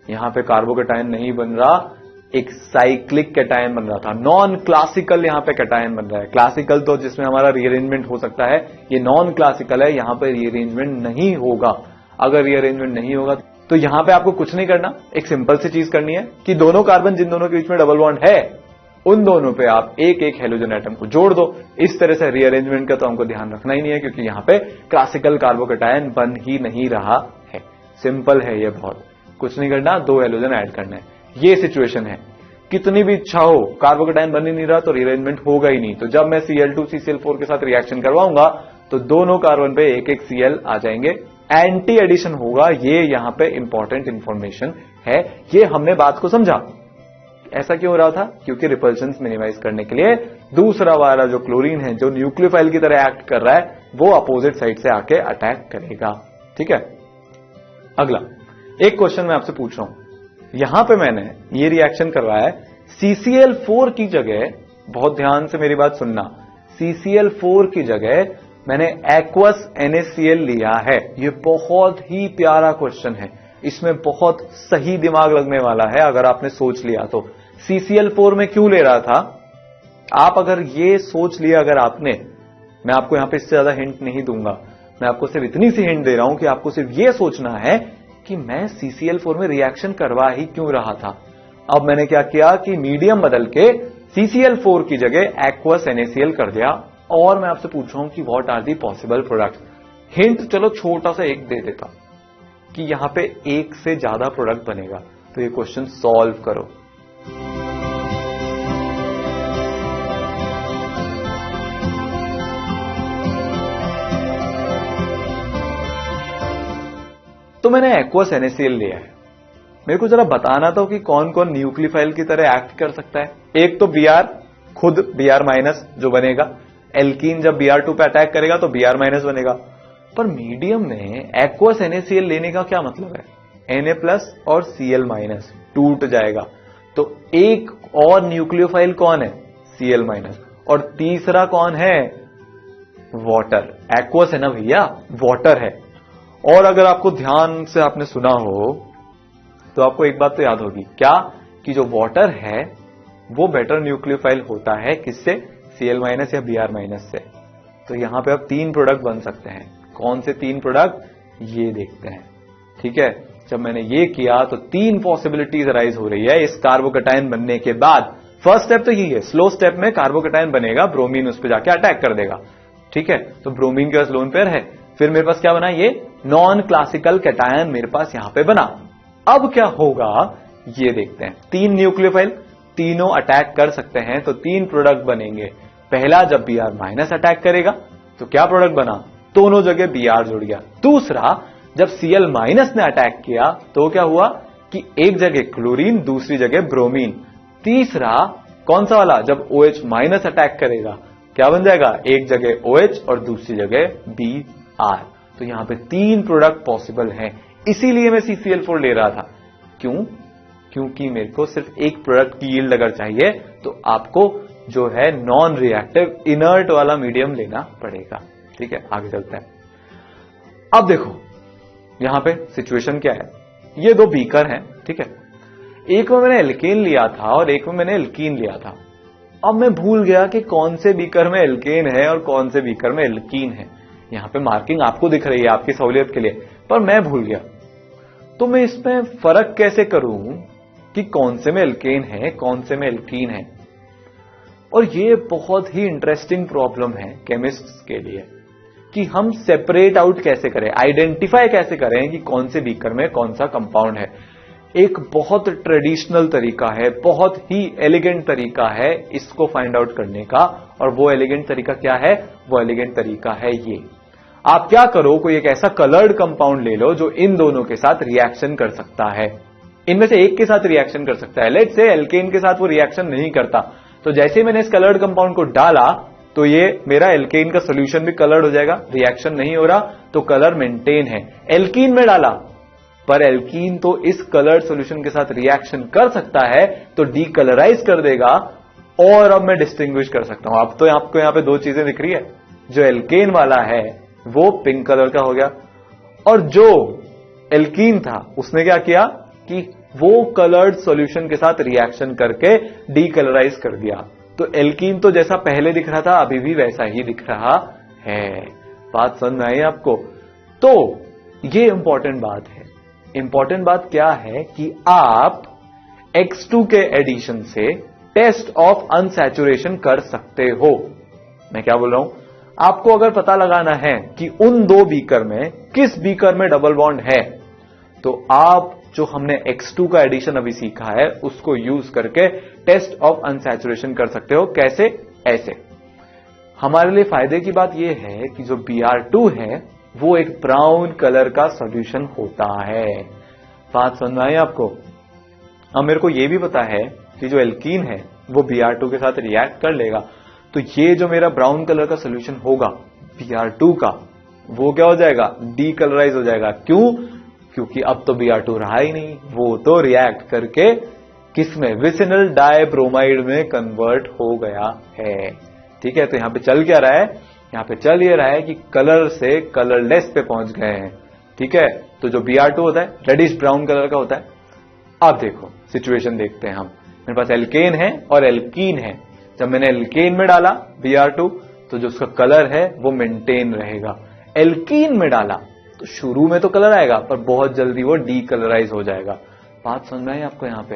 Speaker 1: यहां पे कार्बोकेटायन नहीं बन रहा, एक साइक्लिक कैटायन बन रहा था। नॉन क्लासिकल यहां पे कैटायन बन रहा है। क्लासिकल तो जिसमें हमारा रीअरेंजमेंट हो सकता है, ये नॉन क्लासिकल है, यहां पे रीअरेंजमेंट नहीं होगा। अगर रीअरेंजमेंट नहीं होगा तो यहां पे आपको कुछ नहीं करना, एक सिंपल सी चीज करनी है कि दोनों कार्बन जिन दोनों के बीच में डबल बॉन्ड है, उन दोनों पे आप एक एक हेलोजन एटम को जोड़ दो। इस तरह से रीअरेंजमेंट का तो हमको ध्यान रखना ही नहीं है, क्योंकि यहां पे क्लासिकल कार्बोकेटायन बन ही नहीं रहा है। सिंपल है ये, बहुत कुछ नहीं करना, 2 हेलोजन ऐड करना है। ये सिचुएशन है। कितनी भी इच्छा हो, कार्बोकेटायन बन ही नहीं रहा तो रीअरेंजमेंट होगा ही नहीं। तो जब मैं Cl2 CCl4 के साथ रिएक्शन करवाऊंगा तो दोनों कार्बन पे एक एक Cl आ जाएंगे, एंटी एडिशन होगा। ये यहां पे इंपॉर्टेंट इंफॉर्मेशन है। ये हमने बात को समझा। ऐसा क्यों हो रहा था? क्योंकि रिपल्शंस मिनिमाइज करने के लिए दूसरा वाला जो क्लोरीन है, जो न्यूक्लियोफाइल की तरह एक्ट कर रहा है, वो अपोजिट साइड से आके अटैक करेगा। ठीक है, अगला एक क्वेश्चन मैं आपसे पूछ रहा हूं। यहां पे मैंने ये रिएक्शन करवाया है, CCl4 की जगह, बहुत ध्यान से मेरी बात सुनना, CCl4 की जगह मैंने एक्वस NaCl लिया है। ये बहुत ही प्यारा क्वेश्चन है, इसमें बहुत सही दिमाग लगने वाला है अगर आपने सोच लिया तो। CCl4 में क्यों ले रहा था? आप अगर ये सोच लिया, अगर आपने, मैं आपको यहां पे इससे ज्यादा हिंट नहीं दूंगा, मैं आपको सिर्फ इतनी सी हिंट दे रहा हूं कि आपको सिर्फ ये सोचना है कि मैं CCl4 में रिएक्शन करवा ही क्यों रहा था। अब मैंने क्या किया कि मीडियम बदल के CCl4 की जगह एक्वस NaCl कर दिया। और मैं आपसे पूछ रहा हूं कि what are the possible product. Hint चलो छोटा सा एक दे देता कि यहां पे एक से ज्यादा प्रोडक्ट बनेगा। तो ये क्वेश्चन सॉल्व करो। तो मैंने एक्वस NaCl लिया है। मेरे को जरा बताना था कि कौन कौन न्यूक्लियोफाइल की तरह एक्ट कर सकता है। एक तो Br, खुद Br- जो बनेगा, एल्कीन जब Br2 पे अटैक करेगा तो Br- बनेगा। पर मीडियम में एक्वस NaCl लेने का क्या मतलब है? Na+ और Cl- टूट जाएगा। तो एक और न्यूक्लियोफाइल कौन है? Cl-। और तीसरा कौन है? वाटर। एक्वस है ना भैया, वाटर है। और अगर आपको ध्यान से आपने सुना हो तो आपको एक बात तो याद होगी, क्या? कि जो वाटर है वो बेटर न्यूक्लियोफाइल होता है किससे? Cl- या Br- से। तो यहां पे अब 3 प्रोडक्ट बन सकते हैं। कौन से 3 प्रोडक्ट, ये देखते हैं। ठीक है, जब मैंने ये किया तो 3 पॉसिबिलिटीज अराइज हो रही है इस कार्बोकेटायन बनने के बाद। फर्स्ट स्टेप तो यही है, स्लो स्टेप में कार्बोकेटायन बनेगा, ब्रोमीन उस पर जाके अटैक कर देगा। ठीक है, तो ब्रोमीन के पास लोन पेयर है। फिर मेरे पास क्या बना? ये नॉन क्लासिकल कैटायन मेरे पास यहां पे बना। अब क्या होगा ये देखते हैं। 3 न्यूक्लियोफाइल, तीनों अटैक कर सकते हैं, तो 3 प्रोडक्ट बनेंगे। पहला, जब Br- अटैक करेगा तो क्या प्रोडक्ट बना? दोनों जगह Br जुड़ गया। दूसरा, जब Cl- ने अटैक किया तो क्या हुआ कि एक जगह क्लोरीन, दूसरी जगह ब्रोमीन। तीसरा कौन सा वाला? जब OH- अटैक करेगा, क्या बन जाएगा? एक जगह OH और दूसरी जगह Br। तो यहां पे 3 प्रोडक्ट पॉसिबल हैं। इसीलिए मैं CCl4 ले रहा था। क्यों? क्योंकि मेरे को सिर्फ एक प्रोडक्ट की यील्ड अगर चाहिए तो आपको जो है नॉन रिएक्टिव इनर्ट वाला मीडियम लेना पड़ेगा। ठीक है, आगे चलते हैं। अब देखो यहां पे सिचुएशन क्या है। ये 2 बीकर हैं। ठीक है, एक में मैंने एल्केन लिया था और एक में मैंने एल्कीन लिया था। अब मैं भूल गया कि कौन से बीकर में एल्केन है और कौन से बीकर में एल्कीन है। यहां पे मार्किंग आपको दिख रही है आपकी सहूलियत के लिए, पर मैं भूल गया। तो मैं इसमें फर्क कैसे करूं कि कौन से में एल्केन है, कौन से में एल्कीन है? और ये बहुत ही इंटरेस्टिंग प्रॉब्लम है केमिस्ट्स के लिए कि हम सेपरेट आउट कैसे करें, आइडेंटिफाई कैसे करें कि कौन से बीकर में कौन सा कंपाउंड है। एक बहुत ट्रेडिशनल तरीका है, बहुत ही एलिगेंट तरीका है इसको फाइंड आउट करने का। और वो एलिगेंट तरीका क्या है? वो एलिगेंट तरीका है ये। आप क्या करो, कोई एक ऐसा कलर्ड कंपाउंड ले लो जो इन दोनों के साथ रिएक्शन कर सकता है। इनमें से एक के साथ रिएक्शन कर सकता है। लेट्स से एल्केन के साथ वो रिएक्शन नहीं करता, तो जैसे मैंने इस कलर्ड कंपाउंड को डाला तो ये मेरा एल्केन का सोल्यूशन भी कलर्ड हो जाएगा। रिएक्शन नहीं हो रहा तो कलर मेंटेन है। एल्कीन में डाला, पर एल्कीन तो इस कलर्ड सॉल्यूशन के साथ रिएक्शन कर सकता है तो डीकलराइज कर देगा, और अब मैं डिस्टिंग्विश कर सकता हूं। अब तो आपको यहां पे दो चीजें दिख रही है, जो एल्केन वाला है वो पिंक कलर का हो गया, और जो एल्कीन था उसने क्या किया कि वो कलर्ड सॉल्यूशन के साथ रिएक्शन करके डीकलराइज कर दिया। तो एल्कीन तो जैसा पहले दिख रहा था अभी भी वैसा ही दिख रहा है। बात समझ में आई आपको? तो ये इंपॉर्टेंट बात है। इंपॉर्टेंट बात क्या है कि आप X2 के एडिशन से टेस्ट ऑफ अनसैचुरेशन कर सकते हो। मैं क्या बोल रहा हूं, आपको अगर पता लगाना है कि उन दो बीकर में किस बीकर में डबल बॉन्ड है, तो आप जो हमने X2 का एडिशन अभी सीखा है उसको यूज करके टेस्ट ऑफ अनसैचुरेशन कर सकते हो। कैसे? ऐसे। हमारे लिए फायदे की बात यह है कि जो Br2 है वो एक ब्राउन कलर का सॉल्यूशन होता है। बात समझ में आई आपको? अब मेरे को यह भी पता है कि जो एल्कीन है वो Br2 के साथ रिएक्ट कर लेगा, तो ये जो मेरा ब्राउन कलर का सॉल्यूशन होगा Br2 का, वो क्या हो जाएगा? डीकलराइज हो जाएगा। क्यों? क्योंकि अब तो Br2 रहा ही नहीं, वो तो रिएक्ट करके किसमें? विसिनल डाइब्रोमाइड में कन्वर्ट हो गया है। ठीक है, तो यहां पे चल क्या रहा है? यहां पे चल ये रहा है कि कलर से कलरलेस पे पहुंच गए हैं। ठीक है, तो जो Br2 होता है रेडिश ब्राउन कलर का होता है। अब देखो सिचुएशन देखते हैं हम। मेरे पास एल्केन है और एल्कीन है। जब मैंने एल्केन में डाला Br2 तो जो उसका कलर है वो मेंटेन रहेगा। एल्कीन में डाला तो शुरू में तो कलर आएगा पर बहुत जल्दी वो डीकलराइज हो जाएगा। बात समझ में आई आपको यहां पे?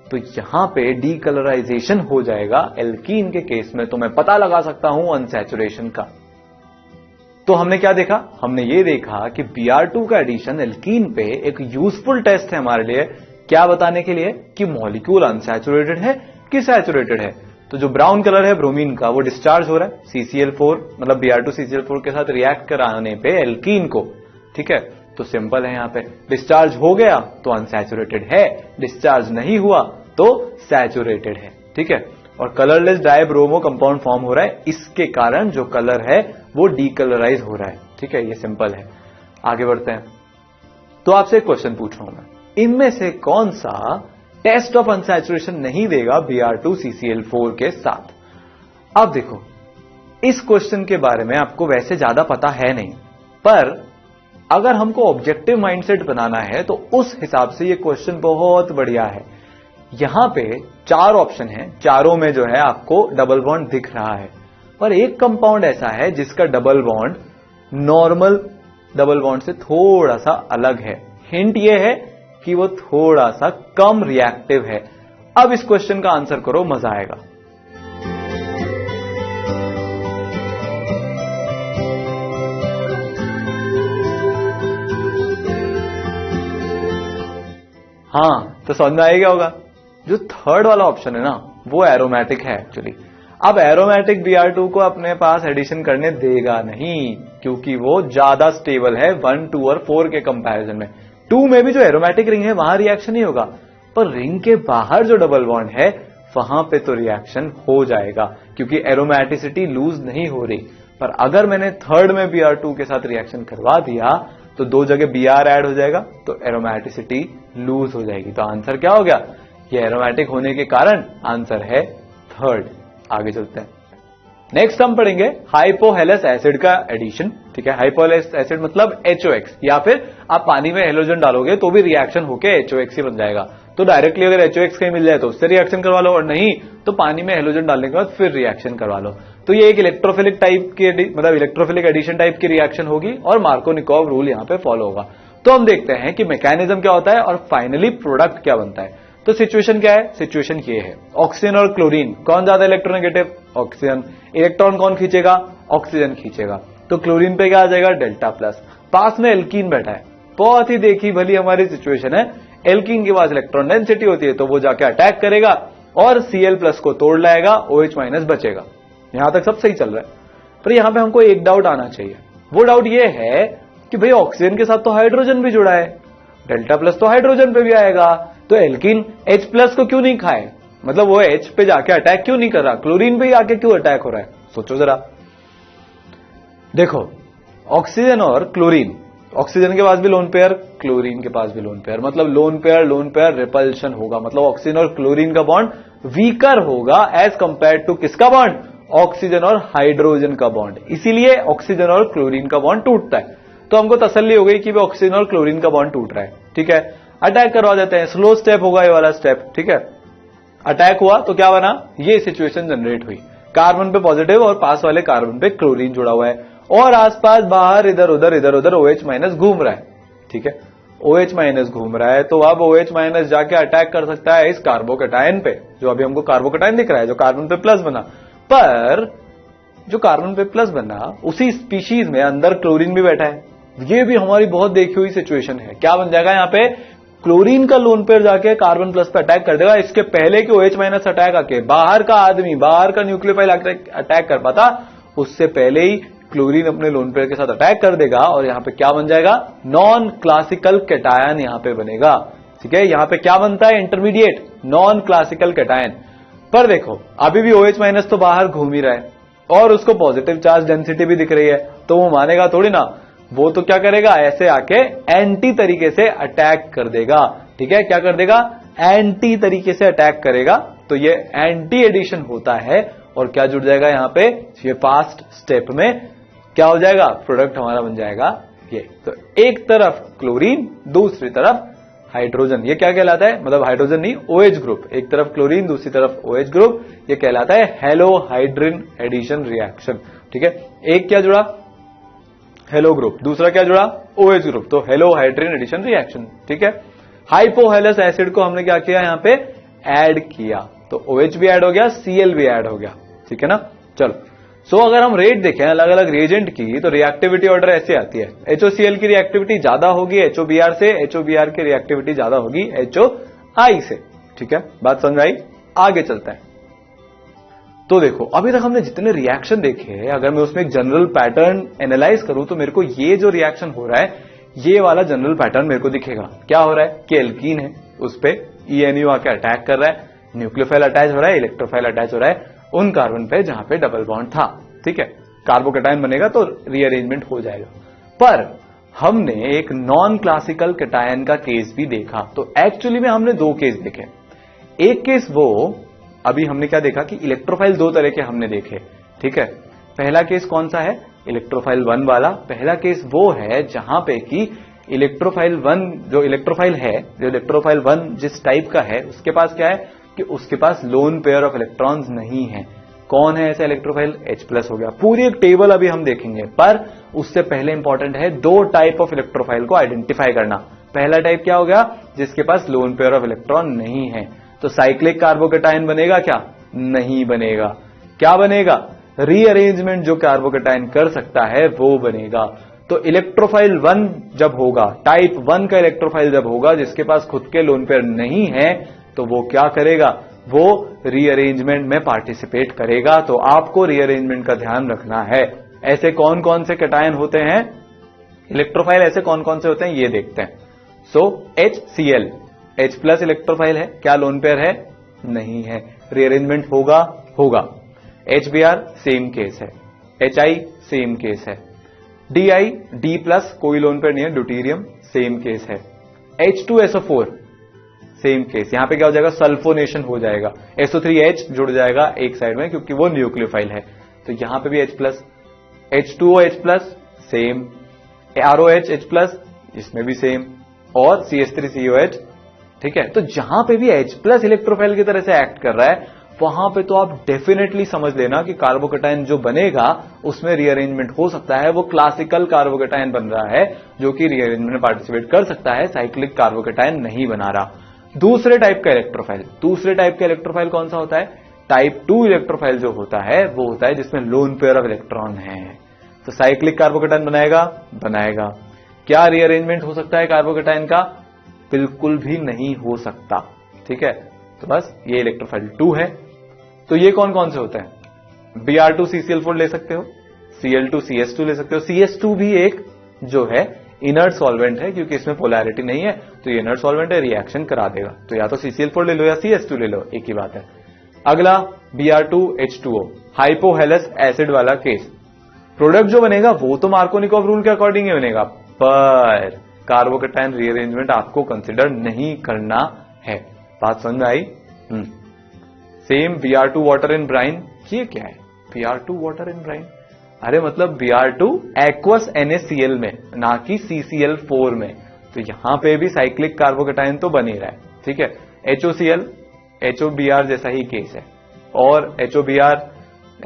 Speaker 1: तो यहां पे डीकलराइजेशन हो जाएगा एल्कीन के केस में, तो मैं पता लगा सकता हूं अनसैचुरेशन का। तो हमने क्या देखा? हमने ये देखा कि Br2 का एडिशन एल्कीन पे एक यूजफुल टेस्ट है हमारे लिए। क्या बताने के लिए? कि मॉलिक्यूल अनसैचुरेटेड है कि सैचुरेटेड है। तो जो ब्राउन कलर है ब्रोमीन का वो डिस्चार्ज हो रहा है CCl4, मतलब Br2 CCl4 के साथ रिएक्ट कराने पे एल्कीन को। ठीक है, तो सिंपल है, यहां पे डिस्चार्ज हो गया तो अनसैचुरेटेड है, डिस्चार्ज नहीं हुआ तो सैचुरेटेड है। ठीक है, और कलरलेस डाइब्रोमो कंपाउंड फॉर्म हो रहा है, इसके कारण जो कलर है वो डीकलराइज हो रहा है। ठीक है, ये सिंपल है। आगे बढ़ते हैं। तो आपसे एक क्वेश्चन पूछ रहा हूं मैं, इनमें से कौन सा टेस्ट ऑफ अनसैचुरेशन नहीं देगा Br2 CCl4 के साथ? अब देखो, इस क्वेश्चन के बारे में आपको वैसे ज्यादा पता है नहीं, पर अगर हमको ऑब्जेक्टिव माइंडसेट बनाना है तो उस हिसाब से ये क्वेश्चन बहुत बढ़िया है। यहां पे 4 ऑप्शन है, चारों में जो है आपको डबल बॉन्ड दिख रहा है, पर एक कंपाउंड ऐसा है जिसका double bond normal double bond से थोड़ा सा अलग है। हिंट ये है कि वो थोड़ा सा कम रिएक्टिव है। अब इस क्वेश्चन का आंसर करो, मजा आएगा। हाँ, तो समझ में आएगा होगा। जो थर्ड वाला ऑप्शन है ना वो एरोमेटिक है एक्चुअली। अब एरोमेटिक Br2 को अपने पास एडिशन करने देगा नहीं, क्योंकि वो ज्यादा स्टेबल है 1, 2 और 4 के कंपैरिजन में। 2 में भी जो एरोमेटिक रिंग है वहां रिएक्शन नहीं होगा, पर रिंग के बाहर जो डबल बॉन्ड है वहां पे तो रिएक्शन हो जाएगा, क्योंकि एरोमेटिसिटी लूज नहीं हो रही। पर अगर मैंने थर्ड में Br2 के साथ रिएक्शन करवा दिया तो 2 जगह Br ऐड हो जाएगा, तो एरोमेटिसिटी लूज हो जाएगी। तो आंसर क्या हो गया? ये एरोमेटिक होने के कारण आंसर है थर्ड। आगे चलते हैं। नेक्स्ट हम पढ़ेंगे हाइपोहेलस एसिड का एडिशन। ठीक है, हाइपोहेलस एसिड मतलब HOX, या फिर आप पानी में हेलोजन डालोगे तो भी रिएक्शन होके HOX ही बन जाएगा। तो डायरेक्टली अगर HOX कहीं मिल जाए तो उससे रिएक्शन करवा लो, और नहीं तो पानी में हेलोजन डालने के बाद फिर रिएक्शन करवा लो। तो ये एक इलेक्ट्रोफिलिक टाइप की, मतलब इलेक्ट्रोफिलिक एडिशन टाइप की रिएक्शन होगी और मार्कोनिकोव रूल यहां पे फॉलो होगा। तो हम देखते हैं कि मैकेनिज्म क्या होता है और फाइनली प्रोडक्ट क्या बनता है। तो सिचुएशन क्या है? सिचुएशन ये है, ऑक्सीजन और क्लोरीन, कौन ज्यादा इलेक्ट्रोनेगेटिव? ऑक्सीजन। इलेक्ट्रॉन कौन खींचेगा? ऑक्सीजन खींचेगा। तो क्लोरीन पे क्या आ जाएगा? Delta plus. पास में एल्कीन बैठा है, बहुत ही देखी भली हमारी सिचुएशन है। एल्कीन के पास इलेक्ट्रॉन डेंसिटी होती है, तो वो जाके अटैक करेगा और Cl प्लस को तोड़ लाएगा, OH माइनस बचेगा। यहां तक सब सही चल रहा है, पर यहां पे हमको एक डाउट आना चाहिए। वो डाउट ये है कि भाई ऑक्सीजन के साथ तो हाइड्रोजन भी जुड़ा है, डेल्टा प्लस तो हाइड्रोजन पे भी आएगा, तो एल्कीन H प्लस को क्यों नहीं खाए? मतलब वो H पे जाके अटैक क्यों नहीं कर रहा, क्लोरीन पे ही आके क्यों अटैक हो रहा है? सोचो जरा। देखो, ऑक्सीजन और क्लोरीन, ऑक्सीजन के पास भी लोन पेयर, क्लोरीन के पास भी लोन पेयर, मतलब लोन पेयर रिपल्शन होगा, मतलब ऑक्सीजन और क्लोरीन का बॉन्ड वीकर होगा एज कंपेयर टू किसका बॉन्ड, ऑक्सीजन और हाइड्रोजन का बॉन्ड। इसीलिए ऑक्सीजन और क्लोरीन का बॉन्ड टूटता है। तो हमको तसल्ली हो गई कि ऑक्सीजन और क्लोरीन का बॉन्ड टूट रहा है, ठीक है। अटैक करवा देते हैं, स्लो स्टेप होगा ये वाला स्टेप, ठीक है। अटैक हुआ तो क्या बना, ये सिचुएशन जनरेट हुई, कार्बन पे पॉजिटिव और पास वाले कार्बन पे क्लोरीन जुड़ा हुआ है और आसपास बाहर इधर उधर OH माइनस घूम रहा है, ठीक है। OH माइनस घूम रहा है तो अब OH माइनस जाके अटैक कर सकता है इस कार्बोकैटायन पे, जो अभी हमको कार्बोकैटायन दिख रहा है, जो कार्बन पे प्लस बना। पर जो कार्बन पे प्लस बना उसी स्पीशीज में अंदर क्लोरीन भी बैठा है। ये भी हमारी बहुत देखी हुई सिचुएशन है। क्या बन जाएगा यहाँ पे, क्लोरीन का लोन पेयर जाके कार्बन प्लस पे अटैक कर देगा। इसके पहले कि OH माइनस अटैक आके बाहर का आदमी, बाहर का न्यूक्लियोफाइल अटैक कर पाता, उससे पहले ही क्लोरीन अपने लोन पेयर के साथ अटैक कर देगा और यहां पे क्या बन जाएगा, नॉन क्लासिकल कैटायन यहां पे बनेगा, ठीक है। यहां पे क्या बनता है, इंटरमीडिएट नॉन क्लासिकल कैटायन। पर देखो अभी भी OH माइनस तो बाहर घूम ही रहा है और उसको पॉजिटिव चार्ज डेंसिटी भी दिख रही है, तो वो मानेगा थोड़ी ना, वो तो क्या करेगा, ऐसे आके एंटी तरीके से अटैक कर देगा, ठीक है। क्या कर देगा, एंटी तरीके से अटैक करेगा। तो ये एंटी एडिशन होता है और क्या जुड़ जाएगा यहां पे, ये फास्ट स्टेप में क्या हो जाएगा, प्रोडक्ट हमारा बन जाएगा ये। तो एक तरफ क्लोरीन, दूसरी तरफ हाइड्रोजन, ये क्या कहलाता है, मतलब हाइड्रोजन नहीं, OH ग्रुप, एक तरफ क्लोरीन दूसरी तरफ OH ग्रुप, ये कहलाता है हेलोहाइड्रिन एडिशन रिएक्शन, ठीक है। एक क्या जुड़ा, हेलो ग्रुप, दूसरा क्या जुड़ा, OH ग्रुप, तो हेलोहाइड्रिन एडिशन रिएक्शन, ठीक है। हाइपोहेलस एसिड को हमने क्या किया, यहां पे ऐड किया, तो OH भी ऐड हो गया, Cl भी ऐड हो गया, ठीक है ना। चलो सो अगर हम रेट देखें अलग अलग रिएजेंट की, तो रिएक्टिविटी ऑर्डर ऐसे आती है, HOCl की रिएक्टिविटी ज्यादा होगी HOBr से, HOBr की रिएक्टिविटी ज्यादा होगी HOI से, ठीक है। बात समझ आई, आगे चलते हैं। तो देखो अभी तक हमने जितने रिएक्शन देखे, अगर मैं उसमें एक जनरल पैटर्न एनालाइज करूं तो मेरे को ये जो रिएक्शन हो रहा है, ये वाला जनरल पैटर्न मेरे को दिखेगा। क्या हो रहा है कि एल्कीन है, उस पे ENU आके अटैक कर रहा है, न्यूक्लियोफाइल अटैच हो रहा है, इलेक्ट्रोफाइल अटैच हो रहा है उन कार्बन पे जहां पे डबल बॉन्ड था, ठीक है। कार्बोकैटायन बनेगा तो रीअरेंजमेंट हो जाएगा। पर हमने एक नॉन क्लासिकल कैटायन का केस भी देखा। तो एक्चुअली में हमने दो केस देखे। एक केस वो, अभी हमने क्या देखा कि इलेक्ट्रोफाइल दो तरह के हमने देखे, ठीक है। पहला केस कौन सा है, इलेक्ट्रोफाइल 1 वाला। पहला केस वो है जहां पे कि इलेक्ट्रोफाइल 1 जो इलेक्ट्रोफाइल है, जो इलेक्ट्रोफाइल 1 जिस टाइप का है, उसके पास क्या है कि उसके पास लोन पेयर ऑफ इलेक्ट्रॉन्स नहीं है। कौन है ऐसा इलेक्ट्रोफाइल, H+ हो गया। पूरी एक टेबल अभी हम देखेंगे, पर उससे पहले इंपॉर्टेंट है दो टाइप ऑफ इलेक्ट्रोफाइल को आइडेंटिफाई करना। पहला टाइप क्या हो गया, जिसके पास लोन पेयर ऑफ इलेक्ट्रॉन नहीं है। तो साइक्लिक कार्बोकैटायन बनेगा क्या, नहीं बनेगा। क्या बनेगा, रीअरेंजमेंट जो कार्बोकैटायन कर सकता है वो बनेगा। तो इलेक्ट्रोफाइल 1 जब होगा, टाइप 1 का इलेक्ट्रोफाइल जब होगा जिसके पास खुद के लोन पेयर नहीं है, तो वो क्या करेगा, वो रीअरेंजमेंट में पार्टिसिपेट करेगा। तो आपको रीअरेंजमेंट का ध्यान रखना है। ऐसे कौन कौन से कैटायन होते हैं, इलेक्ट्रोफाइल ऐसे कौन कौन से होते हैं ये देखते हैं। सो HCl H+ इलेक्ट्रोफाइल है, क्या लोन पेयर है, नहीं है, रीअरेंजमेंट होगा, होगा। HBr सेम केस है, HI सेम केस है, DI D+ कोई लोन पेयर नहीं है, ड्यूटीरियम सेम केस है, H2SO4 सेम केस। यहां पे क्या हो जाएगा, सल्फोनेशन हो जाएगा, SO3H जुड़ जाएगा एक साइड में क्योंकि वो न्यूक्लियोफाइल है। तो यहां पे भी H+, H2OH+ same, ROH H+ इसमें भी सेम, और CH3COH, ठीक है। तो जहां पे भी H+ इलेक्ट्रोफाइल की तरह से एक्ट कर रहा है, वहां पे तो आप डेफिनेटली समझ लेना कि कार्बोकैटायन जो बनेगा उसमें रीअरेंजमेंट हो सकता है, वो क्लासिकल कार्बोकैटायन बन रहा है जो कि रीअरेंजमेंट में पार्टिसिपेट कर सकता है, साइक्लिक कार्बोकैटायन नहीं बना रहा। दूसरे टाइप का इलेक्ट्रोफाइल कौन सा होता है, टाइप 2 इलेक्ट्रोफाइल जो होता है वो होता है जिसमें लोन पेयर ऑफ इलेक्ट्रॉन है। तो साइक्लिक कार्बोकैटायन बनाएगा। क्या रीअरेंजमेंट हो सकता है कार्बोकैटायन का, बिल्कुल भी नहीं हो सकता, ठीक है। तो बस ये इलेक्ट्रोफाइल 2 है। तो ये कौन कौन से होते हैं, Br2CCl4 ले सकते हो, Cl2CS2 ले सकते हो। CS2 भी एक जो है इनर्ट सॉल्वेंट है क्योंकि इसमें पोलैरिटी नहीं है, तो ये इनर्ट सॉल्वेंट है, रिएक्शन करा देगा। तो या तो CCl4 ले लो या CS2 ले लो, एक ही बात है। अगला Br2H2O हाइपोहेलस एसिड वाला केस, प्रोडक्ट जो बनेगा वो तो मार्कोनिकॉफ रूल के अकॉर्डिंग ही बनेगा, पर कार्बोकैटायन रीअरेंजमेंट आपको कंसिडर नहीं करना है। बात समझ में आई। Same Br2 water in brine. ये क्या है Br2 वाटर इन ब्राइन? अरे मतलब Br2 एक्वस NaCl में, ना कि CCl4 में। तो यहां पे भी साइक्लिक कार्बोकेटायन तो बन ही रहा है, ठीक है। HOCl HOBr जैसा ही केस है, और HOBr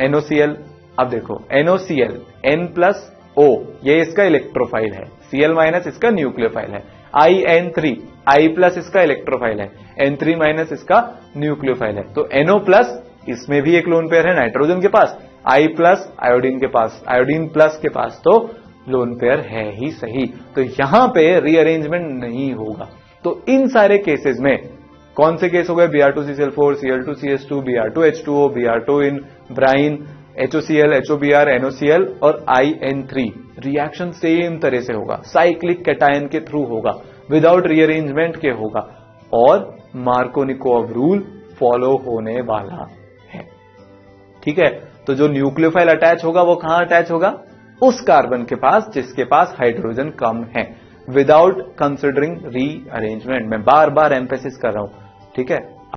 Speaker 1: NOCl। अब देखो NOCl N+O ये इसका इलेक्ट्रोफाइल है, Cl- इसका न्यूक्लियोफाइल है, IN3 I+ इसका इलेक्ट्रोफाइल है, N3- इसका न्यूक्लियोफाइल है। तो NO+ इसमें भी एक लोन पेयर है नाइट्रोजन के पास, I+ आयोडीन के पास, आयोडीन प्लस के पास तो लोन पेयर है ही सही। तो यहां पे रीअरेंजमेंट नहीं होगा। तो इन सारे केसेस में कौन से केस हो गए? Br2CCl4, Cl2CS2, Br2H2O, Br2 in brine, HOCl, HOBr, NOCl और IN3। रिएक्शन सेम तरह से होगा, साइक्लिक कैटायन के थ्रू होगा, विदाउट रीअरेंजमेंट के होगा, और मार्कोनिकोव रूल फॉलो होने वाला है, ठीक है। तो जो न्यूक्लियोफाइल अटैच होगा वो कहां अटैच होगा? उस कार्बन के पास जिसके पास हाइड्रोजन कम है, विदाउट कंसिडरिंग रीअरेंजमेंट। मैं बार बार एम्फेसिस कर रहा हूं, ठीक है।